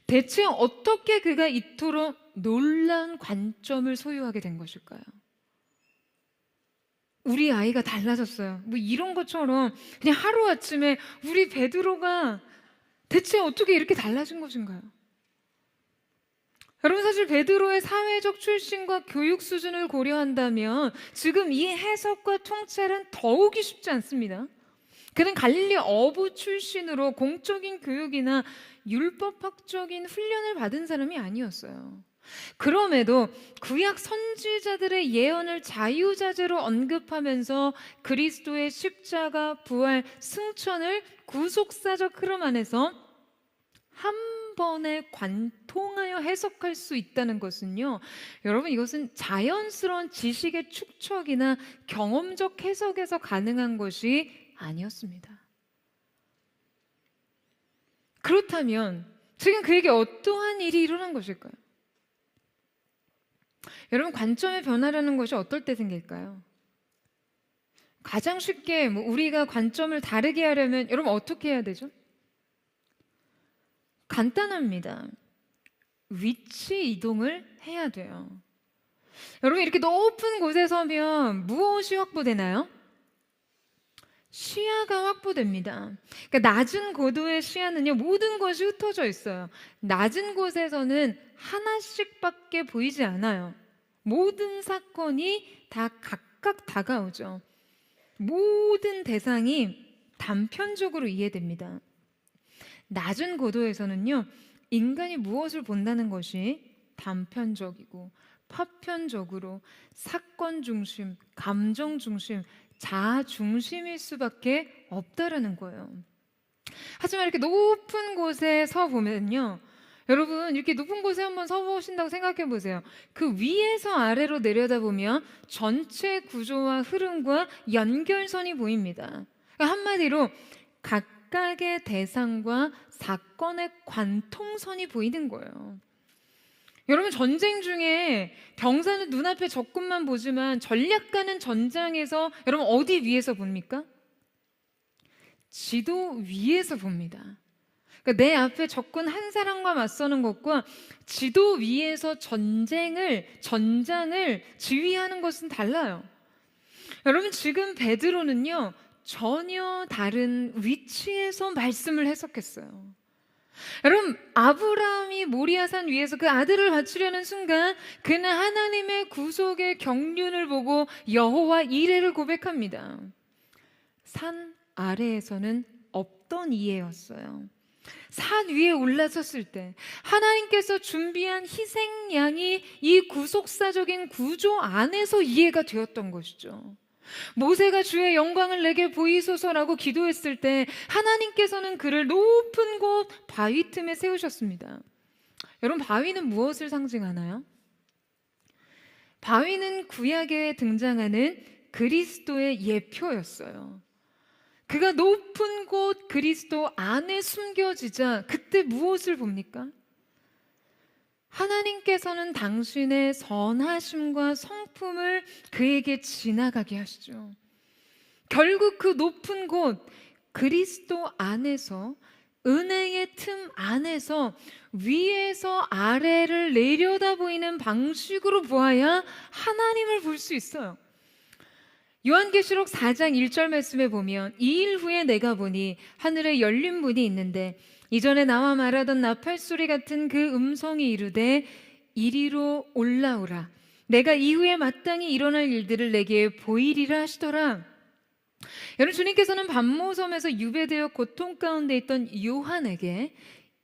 대체 어떻게 그가 이토록 놀라운 관점을 소유하게 된 것일까요? 우리 아이가 달라졌어요. 뭐 이런 것처럼 그냥 하루아침에 우리 베드로가 대체 어떻게 이렇게 달라진 것인가요? 여러분, 사실 베드로의 사회적 출신과 교육 수준을 고려한다면 지금 이 해석과 통찰은 더욱이 쉽지 않습니다. 그는 갈릴리 어부 출신으로 공적인 교육이나 율법학적인 훈련을 받은 사람이 아니었어요. 그럼에도 구약 선지자들의 예언을 자유자재로 언급하면서 그리스도의 십자가, 부활, 승천을 구속사적 흐름 안에서 한 번에 관통하여 해석할 수 있다는 것은요, 여러분, 이것은 자연스러운 지식의 축적이나 경험적 해석에서 가능한 것이 아니었습니다. 그렇다면 지금 그에게 어떠한 일이 일어난 것일까요? 여러분, 관점의 변화라는 것이 어떨 때 생길까요? 가장 쉽게 우리가 관점을 다르게 하려면 여러분 어떻게 해야 되죠? 간단합니다. 위치 이동을 해야 돼요. 여러분, 이렇게 높은 곳에 서면 무엇이 확보되나요? 시야가 확보됩니다. 그러니까 낮은 고도의 시야는요, 모든 것이 흩어져 있어요. 낮은 곳에서는 하나씩밖에 보이지 않아요. 모든 사건이 다 각각 다가오죠. 모든 대상이 단편적으로 이해됩니다. 낮은 고도에서는요, 인간이 무엇을 본다는 것이 단편적이고 파편적으로 사건 중심, 감정 중심, 자아 중심일 수밖에 없다라는 거예요. 하지만 이렇게 높은 곳에 서 보면요, 여러분, 이렇게 높은 곳에 한번 서 보신다고 생각해 보세요. 그 위에서 아래로 내려다보면 전체 구조와 흐름과 연결선이 보입니다. 그러니까 한마디로 각각의 대상과 사건의 관통선이 보이는 거예요. 여러분, 전쟁 중에 병사는 눈앞에 적군만 보지만 전략가는 전장에서 여러분 어디 위에서 봅니까? 지도 위에서 봅니다. 그러니까 내 앞에 적군 한 사람과 맞서는 것과 지도 위에서 전장을 지휘하는 것은 달라요. 여러분, 지금 베드로는요, 전혀 다른 위치에서 말씀을 해석했어요. 여러분, 아브라함이 모리아산 위에서 그 아들을 바치려는 순간 그는 하나님의 구속의 경륜을 보고 여호와 이레를 고백합니다. 산 아래에서는 없던 이해였어요. 산 위에 올라섰을 때 하나님께서 준비한 희생양이 이 구속사적인 구조 안에서 이해가 되었던 것이죠. 모세가 주의 영광을 내게 보이소서라고 기도했을 때 하나님께서는 그를 높은 곳 바위 틈에 세우셨습니다. 여러분, 바위는 무엇을 상징하나요? 바위는 구약에 등장하는 그리스도의 예표였어요. 그가 높은 곳 그리스도 안에 숨겨지자 그때 무엇을 봅니까? 하나님께서는 당신의 선하심과 성품을 그에게 지나가게 하시죠. 결국 그 높은 곳 그리스도 안에서, 은혜의 틈 안에서 위에서 아래를 내려다 보이는 방식으로 보아야 하나님을 볼 수 있어요. 요한계시록 4장 1절 말씀에 보면, 이 일 후에 내가 보니 하늘에 열린 문이 있는데 이전에 나와 말하던 나팔소리 같은 그 음성이 이르되 이리로 올라오라, 내가 이후에 마땅히 일어날 일들을 내게 보이리라 하시더라. 여러분, 주님께서는 반모섬에서 유배되어 고통 가운데 있던 요한에게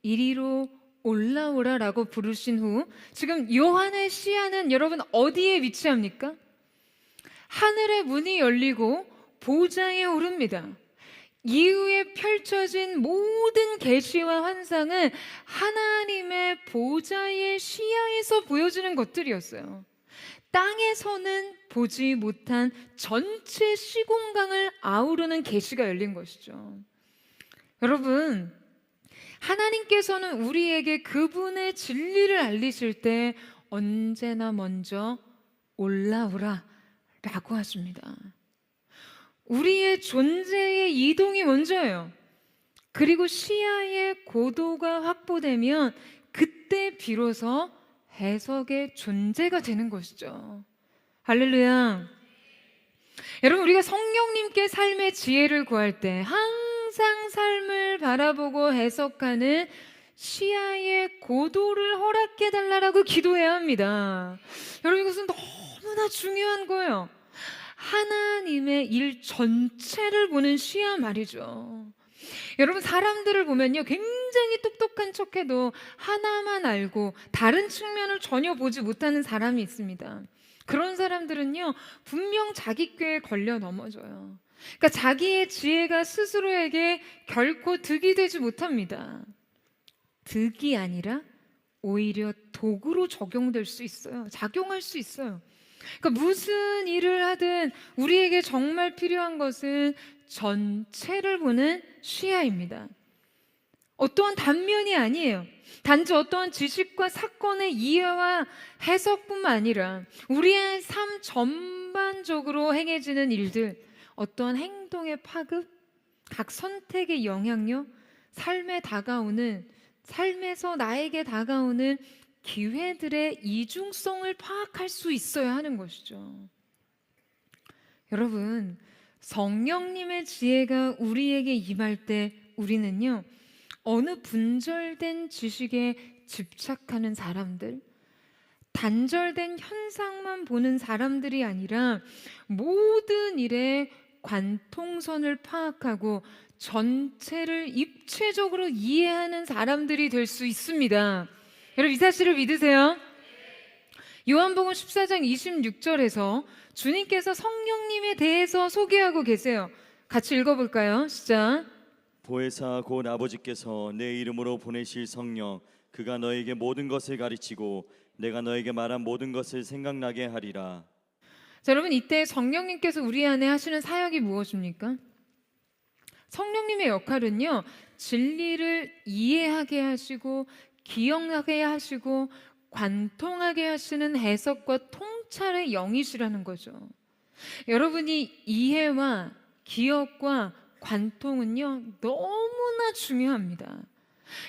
이리로 올라오라 라고 부르신 후 지금 요한의 시야는 여러분 어디에 위치합니까? 하늘의 문이 열리고 보좌에 오릅니다. 이후에 펼쳐진 모든 계시와 환상은 하나님의 보좌의 시야에서 보여지는 것들이었어요. 땅에서는 보지 못한 전체 시공간을 아우르는 계시가 열린 것이죠. 여러분, 하나님께서는 우리에게 그분의 진리를 알리실 때 언제나 먼저 올라오라 라고 하십니다. 우리의 존재의 이동이 먼저예요. 그리고 시야의 고도가 확보되면 그때 비로소 해석의 존재가 되는 것이죠. 할렐루야. 여러분, 우리가 성령님께 삶의 지혜를 구할 때 항상 삶을 바라보고 해석하는 시야의 고도를 허락해 달라고 기도해야 합니다. 여러분, 이것은 너무나 중요한 거예요. 하나님의 일 전체를 보는 시야 말이죠. 여러분, 사람들을 보면요, 굉장히 똑똑한 척해도 하나만 알고 다른 측면을 전혀 보지 못하는 사람이 있습니다. 그런 사람들은요, 분명 자기 꾀에 걸려 넘어져요. 그러니까 자기의 지혜가 스스로에게 결코 득이 되지 못합니다. 득이 아니라 오히려 도구로 적용될 수 있어요. 작용할 수 있어요. 그러니까 무슨 일을 하든 우리에게 정말 필요한 것은 전체를 보는 시야입니다. 어떠한 단면이 아니에요. 단지 어떠한 지식과 사건의 이해와 해석뿐만 아니라 우리의 삶 전반적으로 행해지는 일들, 어떠한 행동의 파급, 각 선택의 영향력, 삶에 다가오는 삶에서 나에게 다가오는 기회들의 이중성을 파악할 수 있어야 하는 것이죠. 여러분, 성령님의 지혜가 우리에게 임할 때 우리는요, 어느 분절된 지식에 집착하는 사람들, 단절된 현상만 보는 사람들이 아니라 모든 일에 관통선을 파악하고 전체를 입체적으로 이해하는 사람들이 될 수 있습니다. 여러분, 이 사실을 믿으세요? 요한복음 14장 26절에서 주님께서 성령님에 대해서 소개하고 계세요. 같이 읽어볼까요? 시작. 보혜사 곧 아버지께서 내 이름으로 보내실 성령 그가 너에게 모든 것을 가르치고 내가 너에게 말한 모든 것을 생각나게 하리라. 자, 여러분, 이때 성령님께서 우리 안에 하시는 사역이 무엇입니까? 성령님의 역할은요, 진리를 이해하게 하시고 기억나게 하시고 관통하게 하시는 해석과 통찰의 영이시라는 거죠. 여러분이 이해와 기억과 관통은요, 너무나 중요합니다.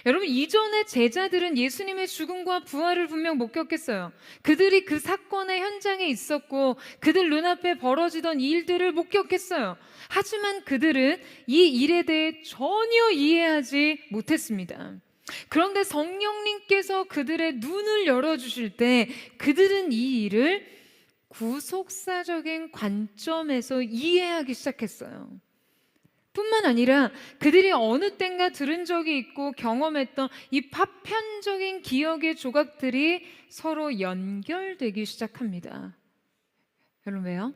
여러분, 이전의 제자들은 예수님의 죽음과 부활을 분명 목격했어요. 그들이 그 사건의 현장에 있었고 그들 눈앞에 벌어지던 일들을 목격했어요. 하지만 그들은 이 일에 대해 전혀 이해하지 못했습니다. 그런데 성령님께서 그들의 눈을 열어주실 때 그들은 이 일을 구속사적인 관점에서 이해하기 시작했어요. 뿐만 아니라 그들이 어느 땐가 들은 적이 있고 경험했던 이 파편적인 기억의 조각들이 서로 연결되기 시작합니다. 여러분, 왜요?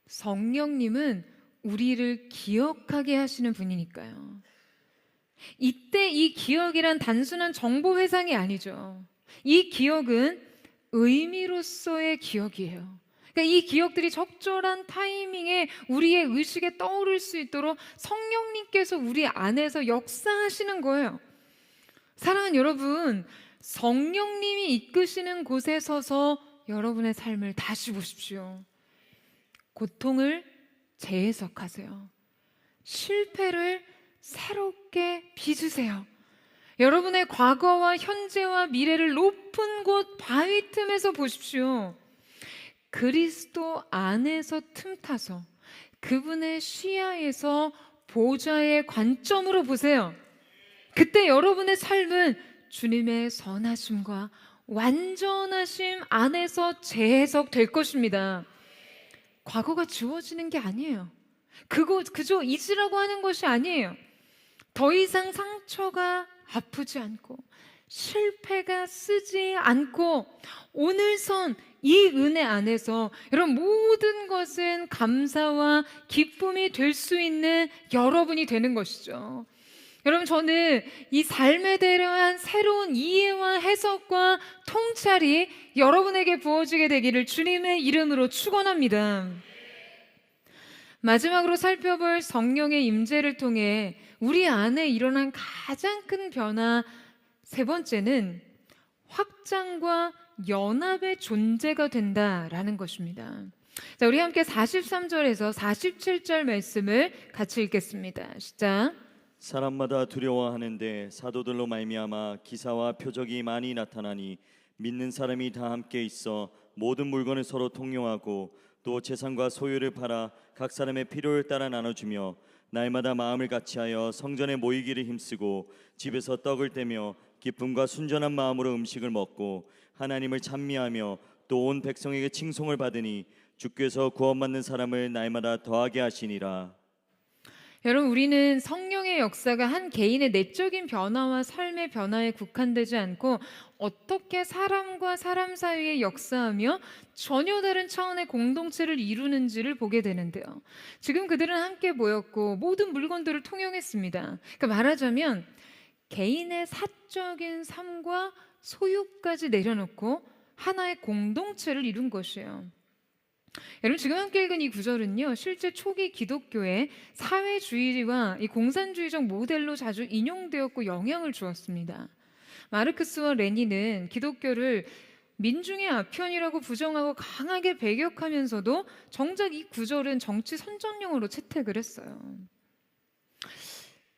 성령님은 우리를 기억하게 하시는 분이니까요. 이때 이 기억이란 단순한 정보 회상이 아니죠. 이 기억은 의미로서의 기억이에요. 그러니까 이 기억들이 적절한 타이밍에 우리의 의식에 떠오를 수 있도록 성령님께서 우리 안에서 역사하시는 거예요. 사랑하는 여러분, 성령님이 이끄시는 곳에 서서 여러분의 삶을 다시 보십시오. 고통을 재해석하세요. 실패를 새롭게 빚으세요. 여러분의 과거와 현재와 미래를 높은 곳 바위 틈에서 보십시오. 그리스도 안에서 틈타서 그분의 시야에서 보좌의 관점으로 보세요. 그때 여러분의 삶은 주님의 선하심과 완전하심 안에서 재해석될 것입니다. 과거가 지워지는 게 아니에요. 그저 잊으라고 하는 것이 아니에요. 더 이상 상처가 아프지 않고 실패가 쓰지 않고 오늘선 이 은혜 안에서 여러분 모든 것은 감사와 기쁨이 될 수 있는 여러분이 되는 것이죠. 여러분, 저는 이 삶에 대한 새로운 이해와 해석과 통찰이 여러분에게 부어지게 되기를 주님의 이름으로 축원합니다. 마지막으로 살펴볼 성령의 임재를 통해 우리 안에 일어난 가장 큰 변화 세 번째는 확장과 연합의 존재가 된다라는 것입니다. 자, 우리 함께 43절에서 47절 말씀을 같이 읽겠습니다. 시작. 사람마다 두려워하는데 사도들로 말미암아 기사와 표적이 많이 나타나니 믿는 사람이 다 함께 있어 모든 물건을 서로 통용하고 또 재산과 소유를 팔아 각 사람의 필요를 따라 나눠주며 날마다 마음을 같이하여 성전에 모이기를 힘쓰고 집에서 떡을 떼며 기쁨과 순전한 마음으로 음식을 먹고 하나님을 찬미하며 또 온 백성에게 칭송을 받으니 주께서 구원받는 사람을 날마다 더하게 하시니라. 여러분, 우리는 성령의 역사가 한 개인의 내적인 변화와 삶의 변화에 국한되지 않고 어떻게 사람과 사람 사이에 역사하며 전혀 다른 차원의 공동체를 이루는지를 보게 되는데요. 지금 그들은 함께 모였고 모든 물건들을 통용했습니다. 그러니까 말하자면 개인의 사적인 삶과 소유까지 내려놓고 하나의 공동체를 이룬 것이에요. 여러분, 지금 함께 읽은 이 구절은요, 실제 초기 기독교의 사회주의와 이 공산주의적 모델로 자주 인용되었고 영향을 주었습니다. 마르크스와 레닌은 기독교를 민중의 아편이라고 부정하고 강하게 배격하면서도 정작 이 구절은 정치 선전용어로 채택을 했어요.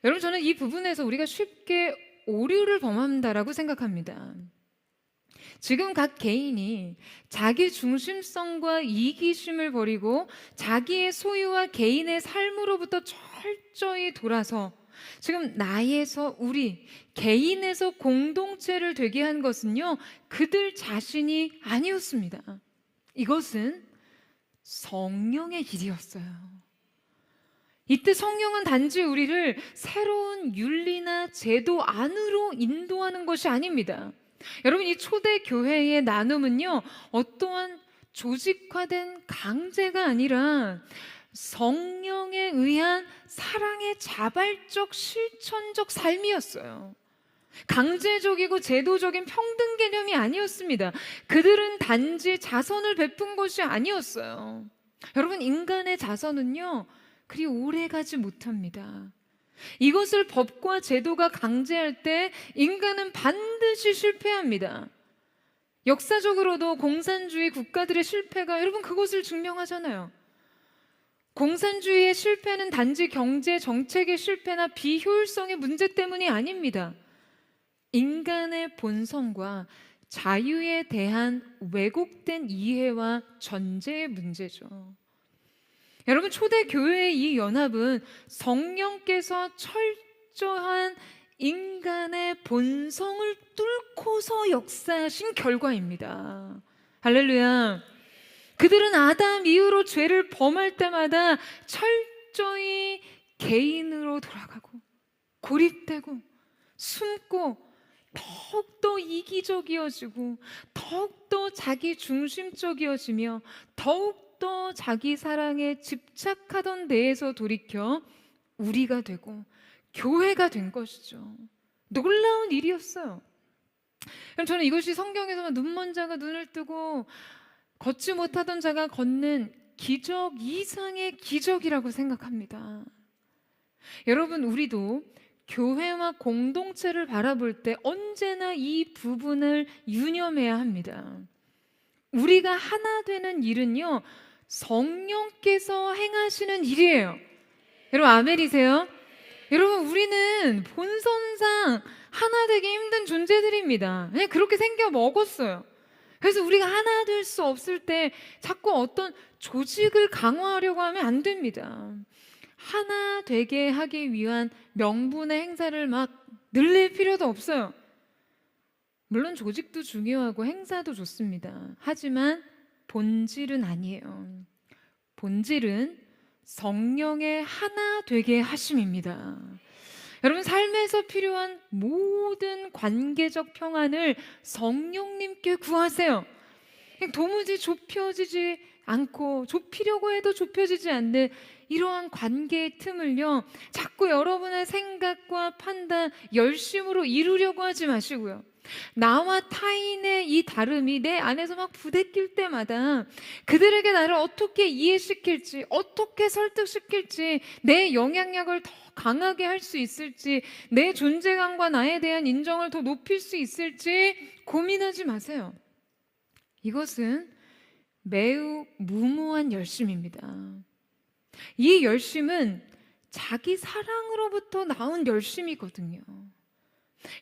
여러분, 저는 이 부분에서 우리가 쉽게 오류를 범한다라고 생각합니다. 지금 각 개인이 자기 중심성과 이기심을 버리고 자기의 소유와 개인의 삶으로부터 철저히 돌아서 지금 나에서 우리, 개인에서 공동체를 되게 한 것은요, 그들 자신이 아니었습니다. 이것은 성령의 일이었어요. 이때 성령은 단지 우리를 새로운 윤리나 제도 안으로 인도하는 것이 아닙니다. 여러분, 이 초대 교회의 나눔은요, 어떠한 조직화된 강제가 아니라 성령에 의한 사랑의 자발적 실천적 삶이었어요. 강제적이고 제도적인 평등 개념이 아니었습니다. 그들은 단지 자선을 베푼 것이 아니었어요. 여러분, 인간의 자선은요, 그리 오래 가지 못합니다. 이것을 법과 제도가 강제할 때 인간은 반드시 실패합니다. 역사적으로도 공산주의 국가들의 실패가 여러분 그것을 증명하잖아요. 공산주의의 실패는 단지 경제 정책의 실패나 비효율성의 문제 때문이 아닙니다. 인간의 본성과 자유에 대한 왜곡된 이해와 전제의 문제죠. 여러분, 초대 교회의 이 연합은 성령께서 철저한 인간의 본성을 뚫고서 역사하신 결과입니다. 할렐루야. 그들은 아담 이후로 죄를 범할 때마다 철저히 개인으로 돌아가고 고립되고 숨고 더욱더 이기적이어지고 더욱더 자기 중심적이어지며 더욱더 자기 사랑에 집착하던 데에서 돌이켜 우리가 되고 교회가 된 것이죠. 놀라운 일이었어요. 저는 이것이 성경에서만 눈먼 자가 눈을 뜨고 걷지 못하던 자가 걷는 기적 이상의 기적이라고 생각합니다. 여러분, 우리도 교회와 공동체를 바라볼 때 언제나 이 부분을 유념해야 합니다. 우리가 하나 되는 일은요, 성령께서 행하시는 일이에요. 여러분, 아멘이세요? 여러분, 우리는 본선상 하나 되기 힘든 존재들입니다. 그냥 그렇게 생겨 먹었어요. 그래서 우리가 하나 될 수 없을 때 자꾸 어떤 조직을 강화하려고 하면 안 됩니다. 하나 되게 하기 위한 명분의 행사를 막 늘릴 필요도 없어요. 물론 조직도 중요하고 행사도 좋습니다. 하지만 본질은 아니에요. 본질은 성령의 하나 되게 하심입니다. 여러분, 삶에서 필요한 모든 관계적 평안을 성령님께 구하세요. 도무지 좁혀지지 않고 좁히려고 해도 좁혀지지 않는 이러한 관계의 틈을요, 자꾸 여러분의 생각과 판단, 열심으로 이루려고 하지 마시고요. 나와 타인의 이 다름이 내 안에서 막 부대낄 때마다 그들에게 나를 어떻게 이해시킬지, 어떻게 설득시킬지, 내 영향력을 더 강하게 할 수 있을지, 내 존재감과 나에 대한 인정을 더 높일 수 있을지 고민하지 마세요. 이것은 매우 무모한 열심입니다. 이 열심은 자기 사랑으로부터 나온 열심이거든요.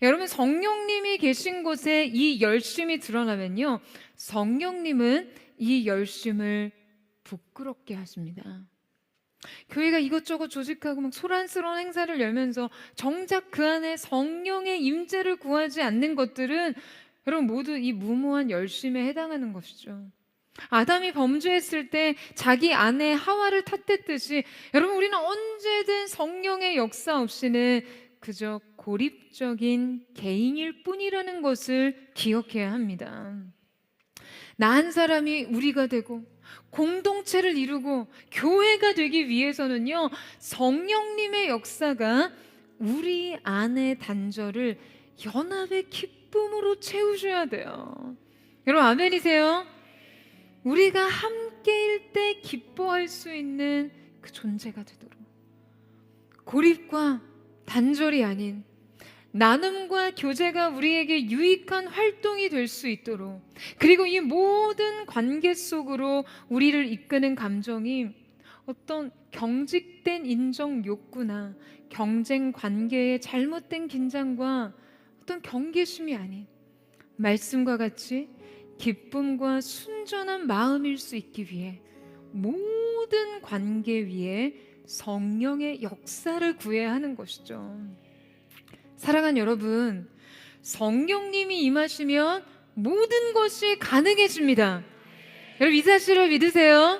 여러분, 성령님이 계신 곳에 이 열심이 드러나면요, 성령님은 이 열심을 부끄럽게 하십니다. 교회가 이것저것 조직하고 막 소란스러운 행사를 열면서 정작 그 안에 성령의 임재를 구하지 않는 것들은 여러분 모두 이 무모한 열심에 해당하는 것이죠. 아담이 범죄했을 때 자기 아내 하와를 탓했듯이 여러분, 우리는 언제든 성령의 역사 없이는 그저 고립적인 개인일 뿐이라는 것을 기억해야 합니다. 나 한 사람이 우리가 되고 공동체를 이루고 교회가 되기 위해서는요, 성령님의 역사가 우리 안의 단절을 연합의 기쁨으로 채우셔야 돼요. 여러분, 아멘이세요? 우리가 함께일 때 기뻐할 수 있는 그 존재가 되도록, 고립과 단절이 아닌 나눔과 교제가 우리에게 유익한 활동이 될 수 있도록, 그리고 이 모든 관계 속으로 우리를 이끄는 감정이 어떤 경직된 인정 욕구나 경쟁 관계의 잘못된 긴장과 어떤 경계심이 아닌 말씀과 같이 기쁨과 순전한 마음일 수 있기 위해 모든 관계 위에 성령의 역사를 구해야 하는 것이죠. 사랑하는 여러분, 성령님이 임하시면 모든 것이 가능해집니다. 여러분 이 사실을 믿으세요?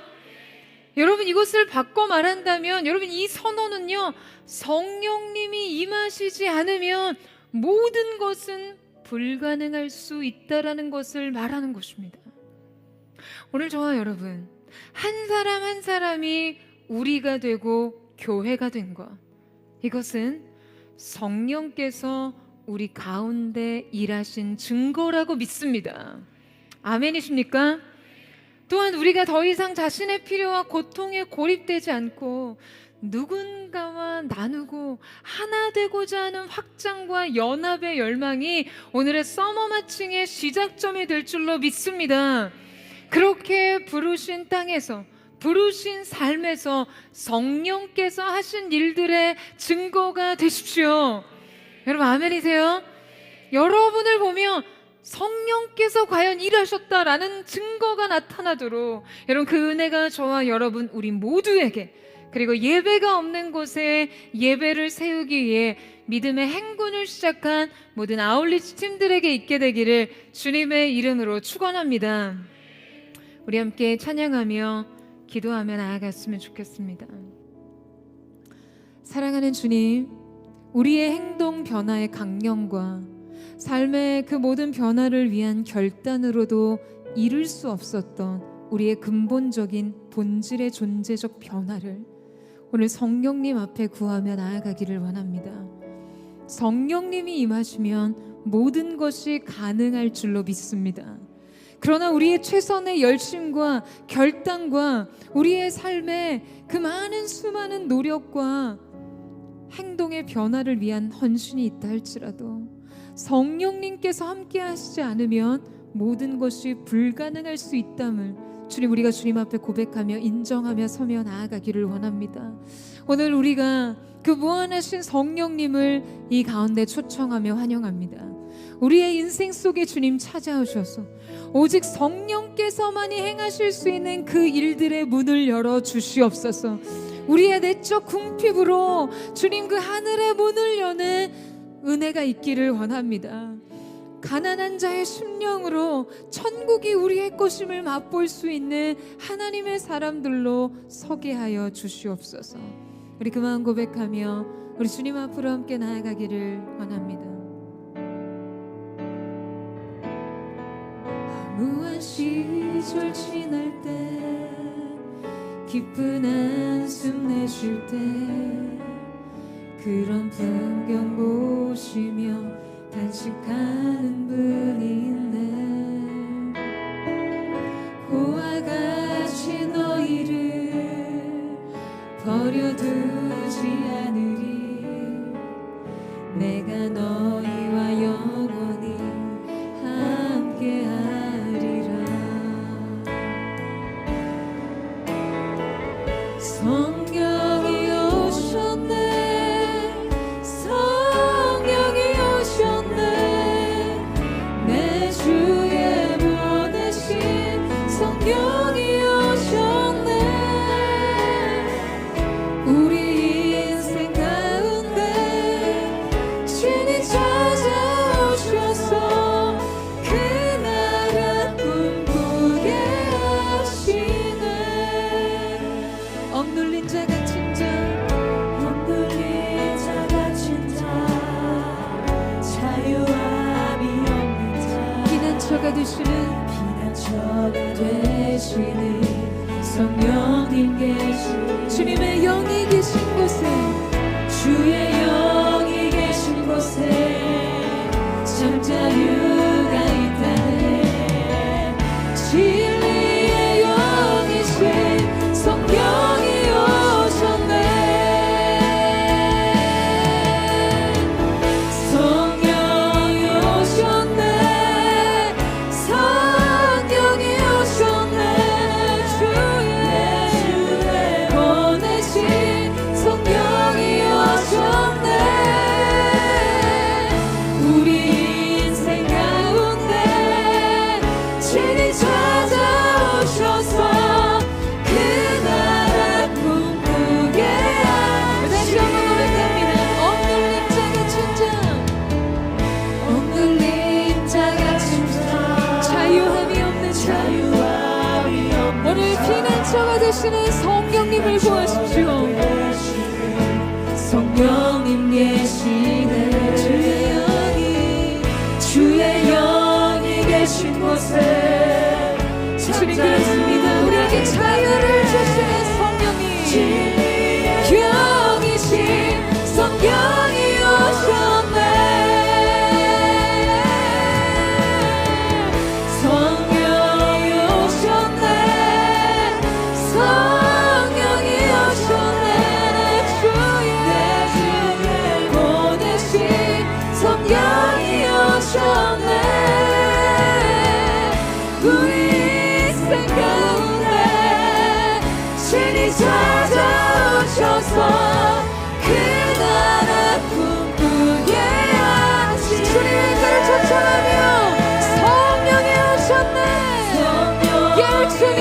여러분 이것을 바꿔 말한다면 여러분 이 선언은요, 성령님이 임하시지 않으면 모든 것은 불가능할 수 있다라는 것을 말하는 것입니다. 오늘 저와 여러분 한 사람 한 사람이 우리가 되고 교회가 된 것, 이것은 성령께서 우리 가운데 일하신 증거라고 믿습니다. 아멘이십니까? 또한 우리가 더 이상 자신의 필요와 고통에 고립되지 않고 누군가와 나누고 하나 되고자 하는 확장과 연합의 열망이 오늘의 서머 마칭의 시작점이 될 줄로 믿습니다. 그렇게 부르신 땅에서, 부르신 삶에서 성령께서 하신 일들의 증거가 되십시오. 여러분 아멘이세요? 여러분을 보며 성령께서 과연 일하셨다라는 증거가 나타나도록 여러분 그 은혜가 저와 여러분 우리 모두에게, 그리고 예배가 없는 곳에 예배를 세우기 위해 믿음의 행군을 시작한 모든 아울리치 팀들에게 있게 되기를 주님의 이름으로 축원합니다. 우리 함께 찬양하며 기도하며 나아갔으면 좋겠습니다. 사랑하는 주님, 우리의 행동 변화의 강령과 삶의 그 모든 변화를 위한 결단으로도 이룰 수 없었던 우리의 근본적인 본질의 존재적 변화를 오늘 성령님 앞에 구하며 나아가기를 원합니다. 성령님이 임하시면 모든 것이 가능할 줄로 믿습니다. 그러나 우리의 최선의 열심과 결단과 우리의 삶에 그 많은 수많은 노력과 행동의 변화를 위한 헌신이 있다 할지라도 성령님께서 함께 하시지 않으면 모든 것이 불가능할 수 있담을 주님, 우리가 주님 앞에 고백하며 인정하며 서며 나아가기를 원합니다. 오늘 우리가 그 무한하신 성령님을 이 가운데 초청하며 환영합니다. 우리의 인생 속에 주님 찾아오셔서 오직 성령께서만이 행하실 수 있는 그 일들의 문을 열어 주시옵소서. 우리의 내적 궁핍으로 주님 그 하늘의 문을 여는 은혜가 있기를 원합니다. 가난한 자의 심령으로 천국이 우리의 것임을 맛볼 수 있는 하나님의 사람들로 서게 하여 주시옵소서. 우리 그 마음 고백하며 우리 주님 앞으로 함께 나아가기를 원합니다. 무한 시절 지날 때, 기쁜 한숨 내쉴 때, 그런 풍경 보시며 단식하는 분이 있네. 고와 같이 너희를 버려두지 않으리. 내가 너희와 영원히 함께하리라. 성령이 오셨네, 성령이 오셨네, 내 주에 보내신 성령이 오셨네. 우리 인생 가운데 친히 찾아오셔서 그 나라 꿈꾸게 하시네. 억눌린 자 갇힌 자, 억눌린 자 갇힌 자, 자유함이 없는 자, 피난처가 되시는 성령님 계신, 주님의 영이 계신 곳에, 주의 영이 계신 곳에 참 자유가 있다네. 진리의 영이신 성령이 오셨네. 성령이 오셨네, 성령이 오셨네. 주의 보내신 성령이 오셨네. 오늘 피난처가 되시는 성령님을 구하십시오. 성령님 계시네. 주의 영이 계신 곳에 주님 그렇습니다. 우리에게 자유를 주시는 성령이 영이신 성령이 오셨네. 성령이 오셨네. 성령이 오셨네. 주의 보내신 성령이 오셨네. 우리 인생 가운데 신이 찾아오셔서 그 나라 꿈꾸게 하시. 주님의 인생을 초청하며 성령이 오셨네. 예 주님,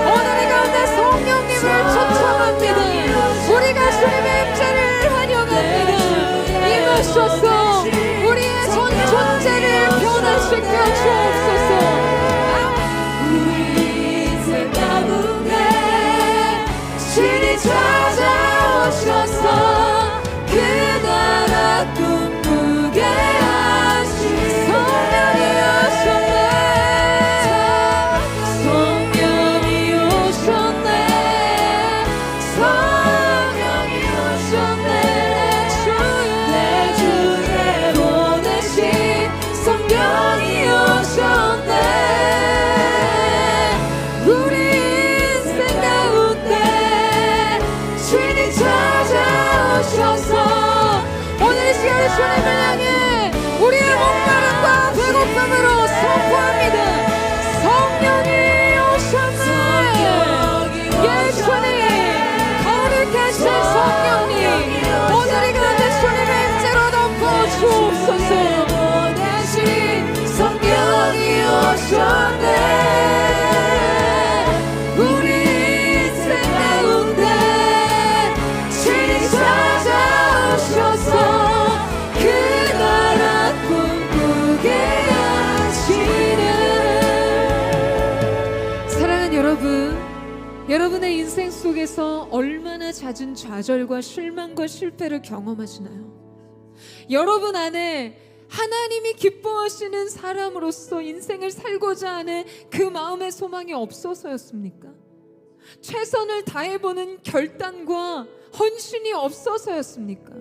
오늘 이 가운데 성령님을 초청합니다. 우리가 주님의 임재를 환영합니다. 임하셔서 우리의 전 존재를 변화시켜 주옵소서. 우리 인생 가운데 신이 찾아오셔서 그 나라 꿈꾸게 하신 성령이 오셨네. 성령이 오셨네. 성령이 오셨네. 내 주에 보내신 성령이 오셨네. 우리 인생 가운데 신이 찾아오셔서 오늘 이 시간에 주님을 향해 우리의 목마름과 배고픔으로 선포합니다. 성령이 오셨네. 예 주님, 거룩하신 성령님, 오늘 이 가운데 주님의 임재로 덮어 주옵소서. 보내신 성령이 오셨네. 우리 인생 가운데 신이 찾아오셔서 그 나라 꿈꾸게 하시는. 사랑하는 여러분, 여러분의 인생 속에서 얼마나 잦은 좌절과 실망과 실패를 경험하시나요? 여러분 안에 하나님이 기뻐하시는 사람으로서 인생을 살고자 하는 그 마음의 소망이 없어서였습니까? 최선을 다해보는 결단과 헌신이 없어서였습니까?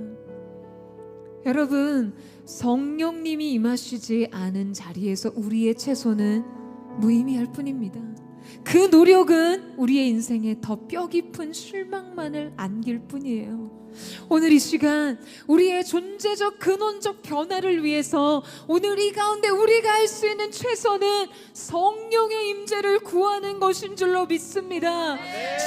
여러분, 성령님이 임하시지 않은 자리에서 우리의 최선은 무의미할 뿐입니다. 그 노력은 우리의 인생에 더 뼈 깊은 실망만을 안길 뿐이에요. 오늘 이 시간 우리의 존재적 근원적 변화를 위해서 오늘 이 가운데 우리가 할 수 있는 최선은 성령의 임재를 구하는 것인 줄로 믿습니다.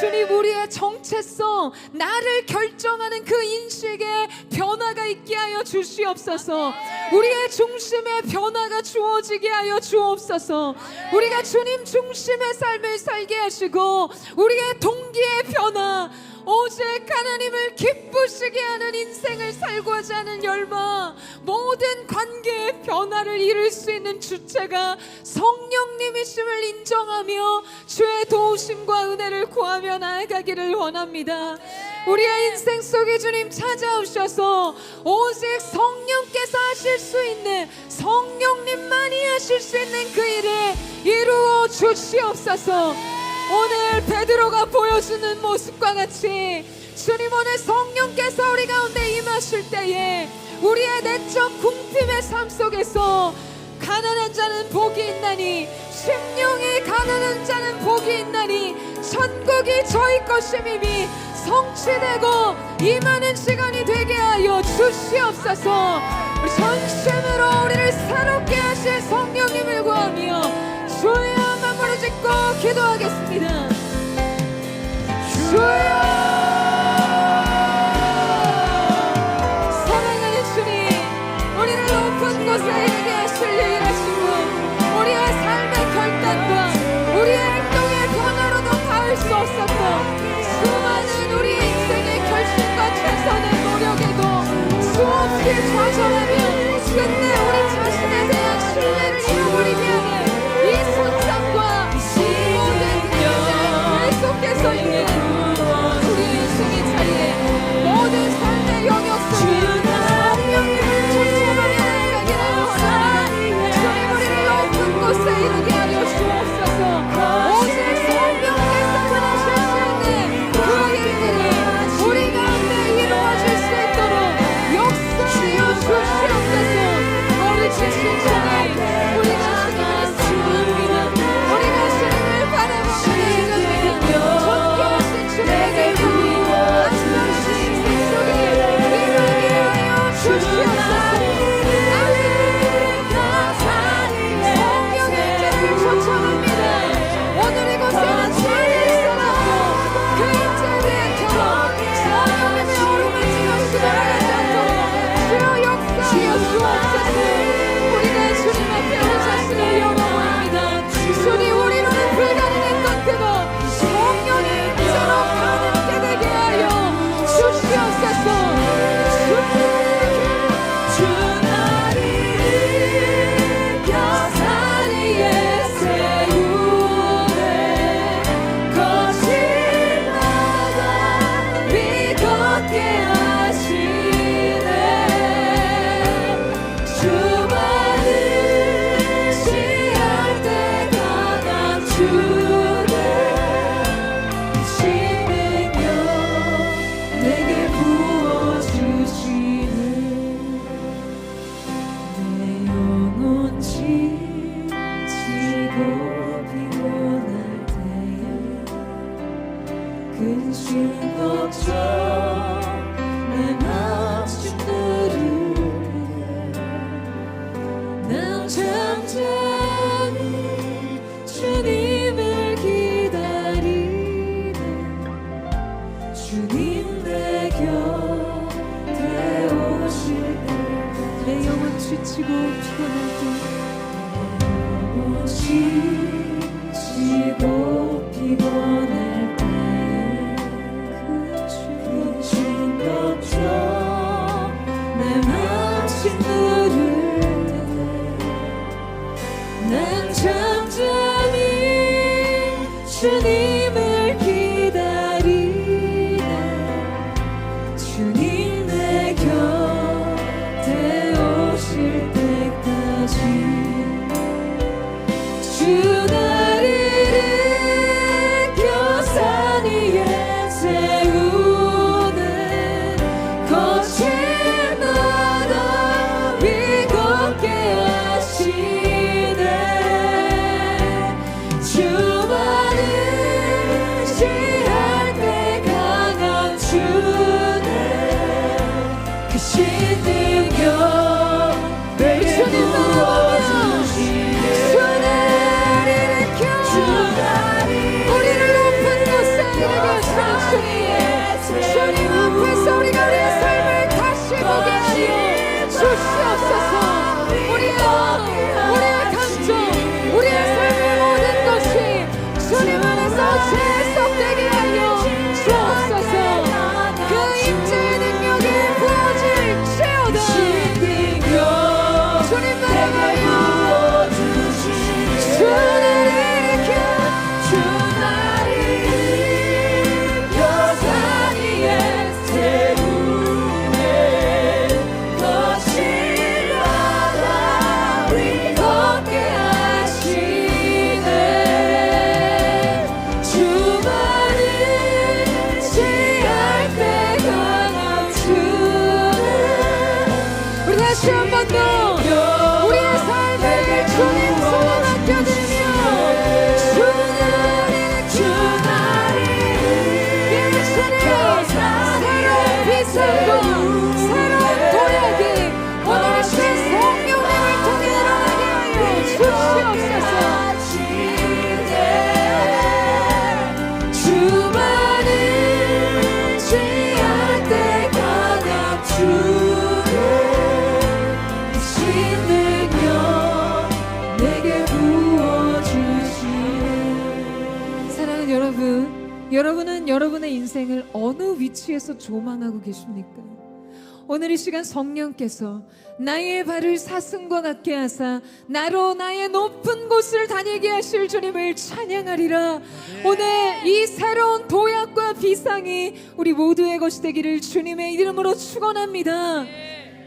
주님, 우리의 정체성, 나를 결정하는 그 인식에 변화가 있게 하여 주시옵소서. 우리의 중심에 변화가 주어지게 하여 주옵소서. 우리가 주님 중심의 삶을 살게 하시고 우리의 동기의 변화, 오직 하나님을 기쁘시게 하는 인생을 살고자 하는 열망, 모든 관계의 변화를 이룰 수 있는 주체가 성령님이심을 인정하며 주의 도우심과 은혜를 구하며 나아가기를 원합니다. 우리의 인생 속에 주님 찾아오셔서 오직 성령께서 하실 수 있는, 성령님만이 하실 수 있는 그 일을 이루어 주시옵소서. 오늘 베드로가 보여주는 모습과 같이 주님, 오늘 성령께서 우리 가운데 임하실 때에 우리의 내적 궁핍의 삶 속에서 가난한 자는 복이 있나니, 심령이 가난한 자는 복이 있나니 천국이 저희 것임이 성취되고 임하는 시간이 되게 하여 주시옵소서. 우리 전심으로 우리를 새롭게 하실 성령님을 구하며 주여 마음으로 짓고 기도하겠습니다. 주여, 사랑하는 주님, 우리를 높은 곳에 이르게 하실 일 하시고 우리의 삶의 결단과 우리의 행동의 변화로도 닿을 수 없었던 수많은 우리 인생의 결심과 최선의 노력에도 수없이 좌절하며 끝내 우리 자신에 대한 신뢰를 잃어버리게 하는 이 손상과 이 모든 근심 걱정 내 맘씩 누르네 난 잠잠히 주님을 기다리네 주님 내 곁에 오실 때 내 영혼 지치고 피곤할 때 지치고 피곤할 때 근심 걱정 내 맘씩 누를 때 난 잠잠히 주님을 기다리네 주님 내 곁에 오실 때까지 주 나를 일으켜 산 위에 세우네 거친 바다 위 걷게 하시네 주만을 의지할 때 강한 주네 크신 능력 매일 부어주시네 우리를 높은 곳에 주님 앞에서 우리가 우리의 삶을 다시 보게 하여 주시옵소서 우리의 감정 우리의 삶의 모든 것이 주님 안에서 재해석되게 하여 주옵소서 그 임재의 능력이 부어질 채오다 주님 나에게 다시 한 번 더 우리의 삶을 주님 손에 맡겨드리며 주나를 일으키시는 새로운 비상과 새로운 도약이 오늘 신 성령님을 통해 일어나게 하여 주시옵소서 주만을 의지할 때 강한 주 여러분은 여러분의 인생을 어느 위치에서 조망하고 계십니까? 오늘 이 시간 성령께서 나의 발을 사슴과 같게 하사 나로 나의 높은 곳을 다니게 하실 주님을 찬양하리라. 오늘 이 새로운 도약과 비상이 우리 모두의 것이 되기를 주님의 이름으로 축원합니다.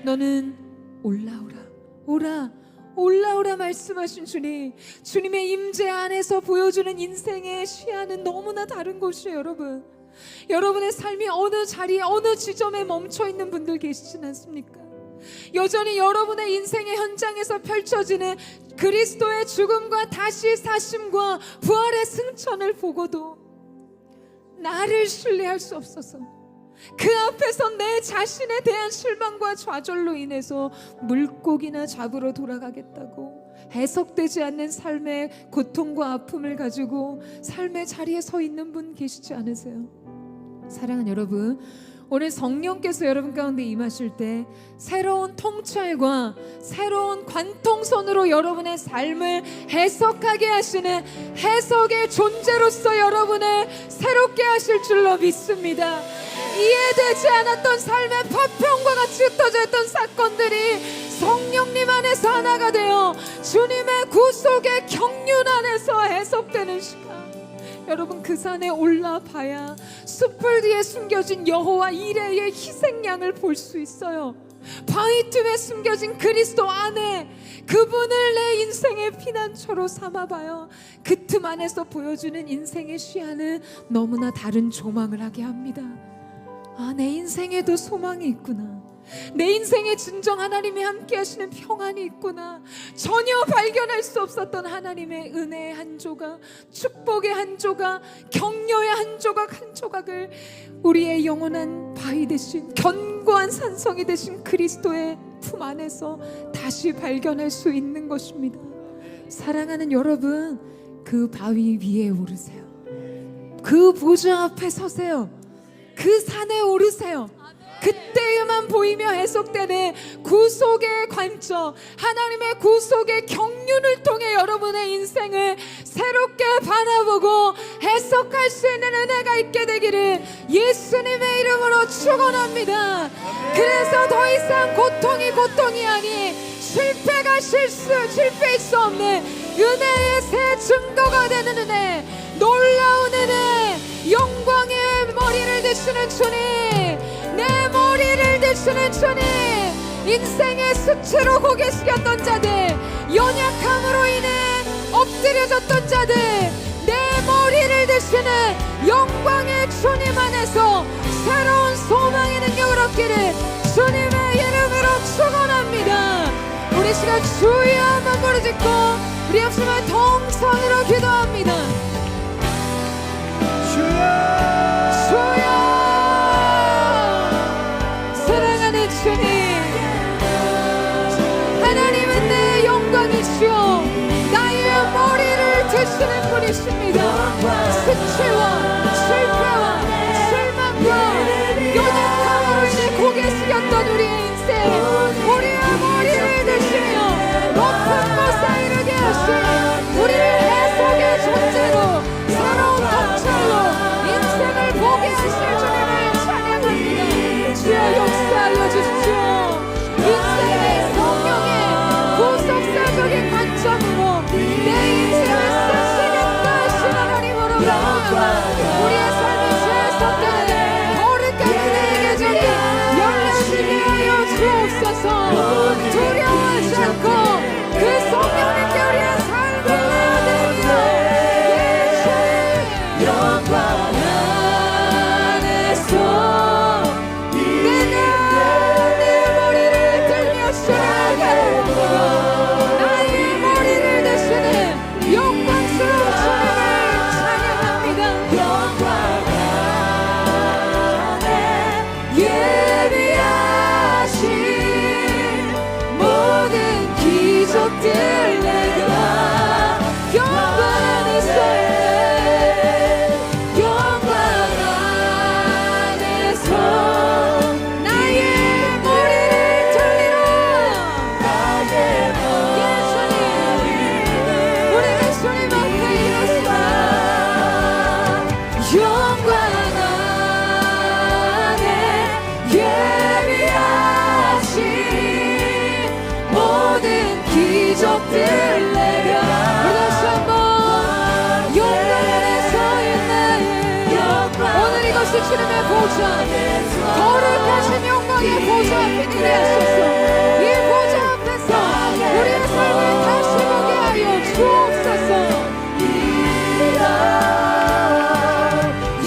너는 올라오라 오라 올라오라 말씀하신 주님 주님의 임재 안에서 보여주는 인생의 시야는 너무나 다른 곳이에요. 여러분 여러분의 삶이 어느 자리에 어느 지점에 멈춰있는 분들 계시진 않습니까? 여전히 여러분의 인생의 현장에서 펼쳐지는 그리스도의 죽음과 다시 사심과 부활의 승천을 보고도 나를 신뢰할 수 없어서 그 앞에서 내 자신에 대한 실망과 좌절로 인해서 물고기나 잡으러 돌아가겠다고 해석되지 않는 삶의 고통과 아픔을 가지고 삶의 자리에 서 있는 분 계시지 않으세요? 사랑하는 여러분 오늘 성령께서 여러분 가운데 임하실 때 새로운 통찰과 새로운 관통선으로 여러분의 삶을 해석하게 하시는 해석의 존재로서 여러분을 새롭게 하실 줄로 믿습니다. 이해되지 않았던 삶의 파편과 같이 흩어져 있던 사건들이 성령님 안에서 하나가 되어 주님의 구속의 경륜 안에서 해석되는 시간 여러분 그 산에 올라봐야 숯불 뒤에 숨겨진 여호와 이레의 희생양을 볼 수 있어요. 바위 틈에 숨겨진 그리스도 안에 그분을 내 인생의 피난처로 삼아봐요. 그 틈 안에서 보여주는 인생의 시야는 너무나 다른 조망을 하게 합니다. 아, 내 인생에도 소망이 있구나. 내 인생에 진정 하나님이 함께 하시는 평안이 있구나. 전혀 발견할 수 없었던 하나님의 은혜의 한 조각, 축복의 한 조각, 격려의 한 조각 한 조각을 우리의 영원한 바위 되신 견고한 산성이 되신 그리스도의 품 안에서 다시 발견할 수 있는 것입니다. 사랑하는 여러분, 그 바위 위에 오르세요. 그 보좌 앞에 서세요. 그 산에 오르세요. 그때에만 보이며 해석되는 구속의 관점, 하나님의 구속의 경륜을 통해 여러분의 인생을 새롭게 바라보고 해석할 수 있는 은혜가 있게 되기를 예수님의 이름으로 축원합니다. 그래서 더 이상 고통이 아닌 실패일 수 없는 은혜의 새 증거가 되는 은혜, 놀라운 은혜, 영광의 머리를 드시는 주님, 내 머리를 드시는 주님, 인생의 수치로 고개 숙였던 자들, 연약함으로 인해 엎드려졌던 자들, 내 머리를 드시는 영광의 주님 안에서 새로운 소망의 능력을 얻기를 주님의 이름으로 축원합니다. 우리 시간 주여 한번 부르짖고 우리 없으면 동성으로 기도합니다. 주여, 사랑하는 주님, 하나님은 내 영광이시오, 나의 머리를 드시는 분이십니다. 수치와 실패와 실망과 연약함으로 인해 고개 숙였던 우리의 인생, 우리의 머리를 드시며 높은 곳에 이르게 하신 우리를 해석의 존재로 새로운 통찰로 인생을 보게 하실 주님을 찬양합니다. 주여 역사하여 주십시오. 인생의 성령의 구속사적인 관점으로 내 인생을 쓰시겠다 하신 하나님으로 말미암아 우리의 삶이 죄속되는 거룩한 계절이 열려지게 하여 주옵소서. 두려워하지 않고 그 성령님께 우리의 삶을 내어드립니다. 영광 안에서 내가 내 머리를 들며 살아가고 나의 머리를 드시는 영광스러운 주님을 찬양합니다. 영광 안에 예비하신 모든 기적들 내가 영광 안에서 기적들 내가 다시 한번 영광 안에 서 있네. 오늘 이것이 주님의 보좌, 거룩하신 영광의 보좌 앞에 이르게 하소서. 이 보좌 앞에서 우리의 삶을 다시 보게 하여 주옵소서.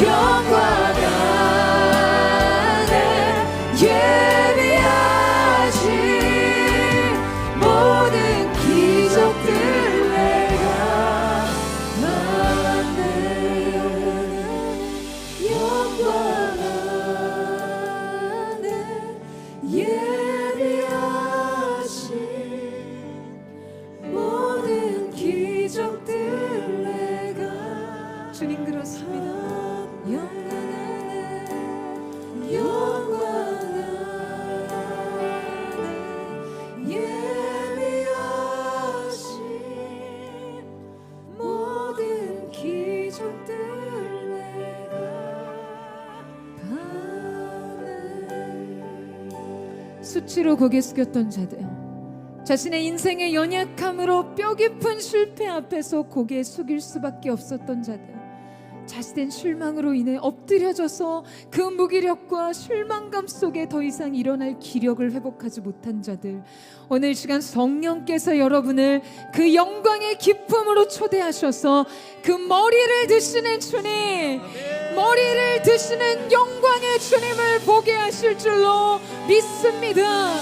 영광 안에 예비하신 모든 기적들 내가 받네. 영광 안에 예비하신 모든 기적들 내가 주님 그렇습니다. 영광 안에 영광 안에 예비하신 모든 기적들 내가 받네. 수치로 고개 숙였던 자들, 자신의 인생의 연약함으로 뼈 깊은 실패 앞에서 고개 숙일 수밖에 없었던 자들, 자신의 실망으로 인해 엎드려져서 그 무기력과 실망감 속에 더 이상 일어날 기력을 회복하지 못한 자들, 오늘 시간 성령께서 여러분을 그 영광의 기쁨으로 초대하셔서 그 머리를 드시는 주님, 머리를 드시는 영광의 주님을 보게 하실 줄로 믿습니다.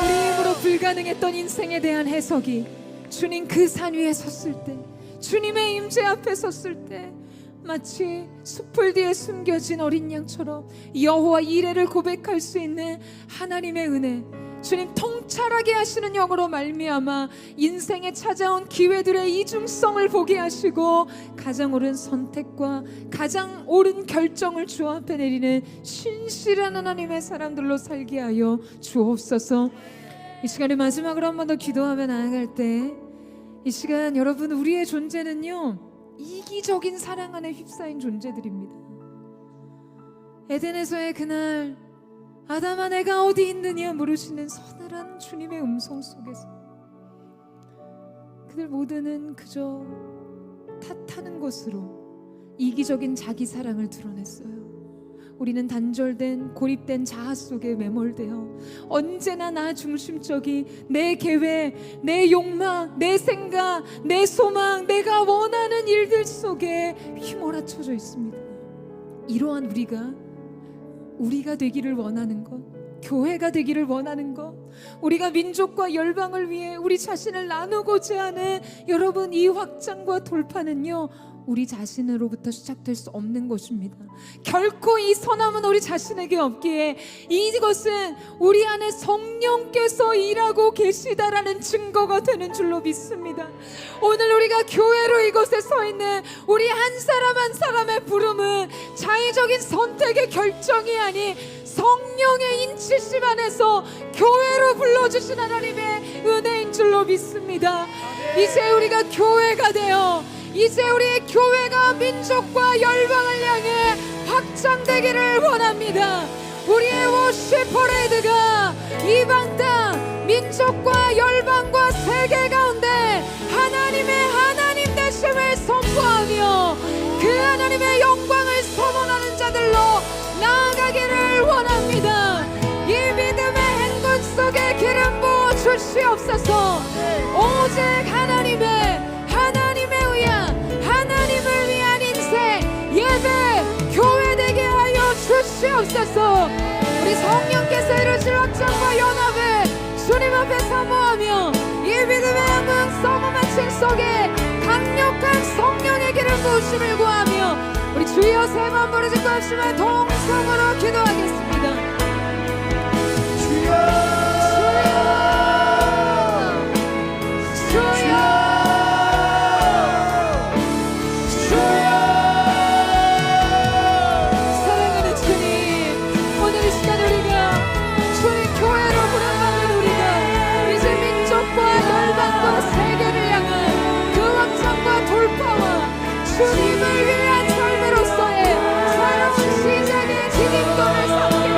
우리 힘으로 불가능했던 인생에 대한 해석이 주님 그 산 위에 섰을 때, 주님의 임재 앞에 섰을 때 마치 숲풀 뒤에 숨겨진 어린 양처럼 여호와 이레를 고백할 수 있는 하나님의 은혜, 주님 통찰하게 하시는 영으로 말미암아 인생에 찾아온 기회들의 이중성을 보게 하시고 가장 옳은 선택과 가장 옳은 결정을 주 앞에 내리는 신실한 하나님의 사람들로 살게 하여 주옵소서. 이 시간에 마지막으로 한 번 더 기도하며 나아갈 때, 이 시간 여러분, 우리의 존재는요 이기적인 사랑 안에 휩싸인 존재들입니다. 에덴에서의 그날 아담아 내가 어디 있느냐 물으시는 서늘한 주님의 음성 속에서 그들 모두는 그저 탓하는 것으로 이기적인 자기 사랑을 드러냈어요. 우리는 단절된 고립된 자아 속에 매몰되어 언제나 나 중심적인 내 계획, 내 욕망, 내 생각, 내 소망, 내가 원하는 일들 속에 휘몰아쳐져 있습니다. 이러한 우리가 되기를 원하는 것, 교회가 되기를 원하는 것, 우리가 민족과 열방을 위해 우리 자신을 나누고자 하는 여러분, 이 확장과 돌파는요 우리 자신으로부터 시작될 수 없는 것입니다. 결코 이 선함은 우리 자신에게 없기에 이것은 우리 안에 성령께서 일하고 계시다라는 증거가 되는 줄로 믿습니다. 오늘 우리가 교회로 이곳에 서 있는 우리 한 사람 한 사람의 부름은 자의적인 선택의 결정이 아닌 성령의 인치심 안에서 교회로 불러주신 하나님의 은혜인 줄로 믿습니다. 이제 우리가 교회가 되어 이제 우리의 교회가 민족과 열방을 향해 확장되기를 원합니다. 우리의 워십 퍼레이드가 이방 땅 민족과 열방과 세계 가운데 하나님 되심을 선포하며 그 하나님의 영광을 선언하는 자들로 나아가기를 원합니다. 이 믿음의 행군 속에 기름 부어 주시옵소서. 오직 하나님의 의한 하나님을 위한 인생 예배 교회 되게 하여 주시옵소서. 우리 성령께서 이루실 확장과 연합을 주님 앞에 사모하며 이 믿음의 양은 서머 마칭 속에 강력한 성령의 기름 부으심을 구하며 우리 주여 세 번 부르짖고 합시면 동성으로 기도하겠습니다. 주님을 위한 삶으로서의 새로운 시작의 디딤돌을 삼기를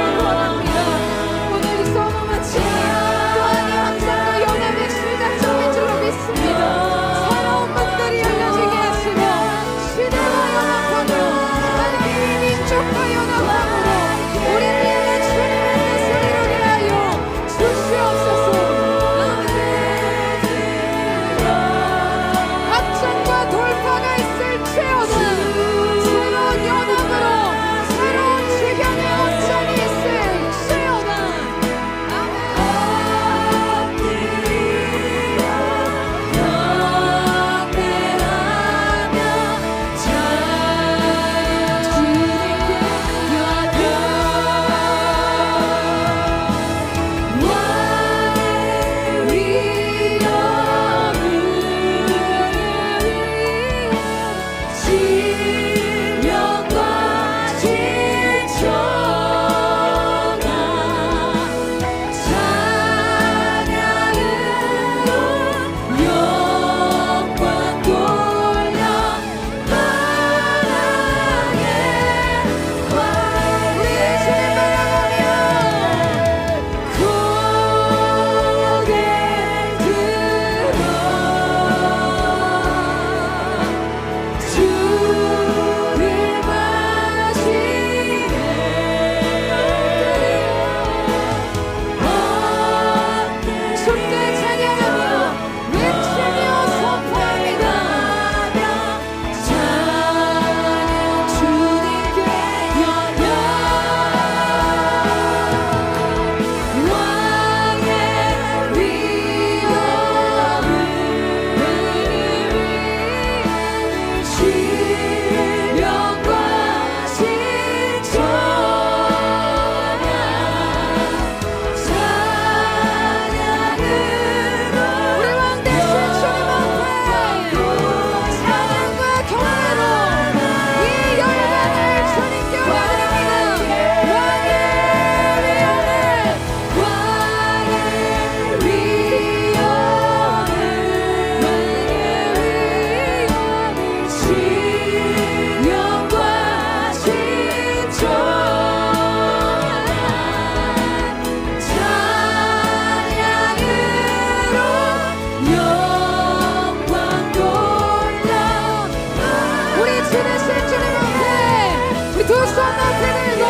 손 높이 들고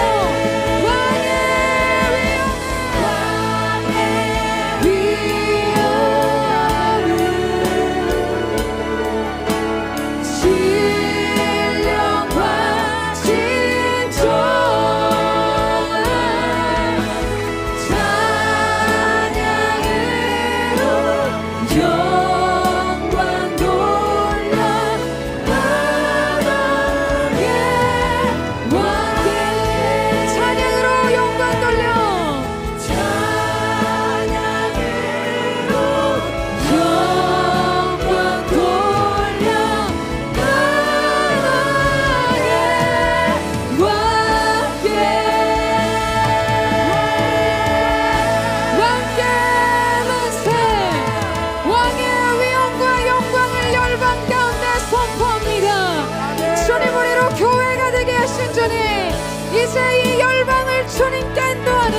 왕의 위엄을 신령과 진정한 찬양으로 영광 돌려 나라의 왕께 찬양으로 영광 돌려 찬양으로 영광 돌려 나라의 왕께 만세 왕의 위엄과 영광을 열방 가운데 선포합니다. 주님 우리로 교회가 되게 하신 주님 이제 이 열방을 주님께 인도하는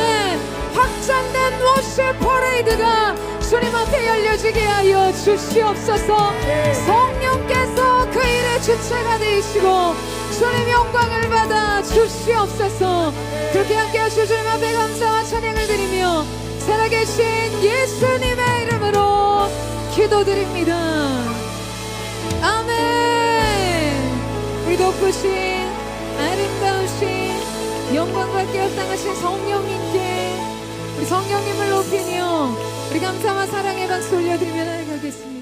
확장된 워십 퍼레이드가 주님 앞에 열려지게 하여 주시옵소서. 성령께서 그 일의 주체가 되시고 주님 영광을 받아 주시옵소서. 그렇게 함께 하시오. 주님 앞에 감사와 찬양을 드리며 살아계신 예수님의 이름으로 기도드립니다. 아멘. 우리 높으신 아름다우신 영광받게 합당하신 성령님께 우리 성령님을 높이며 우리 감사와 사랑의 박수 올려드리며 나아가겠습니다.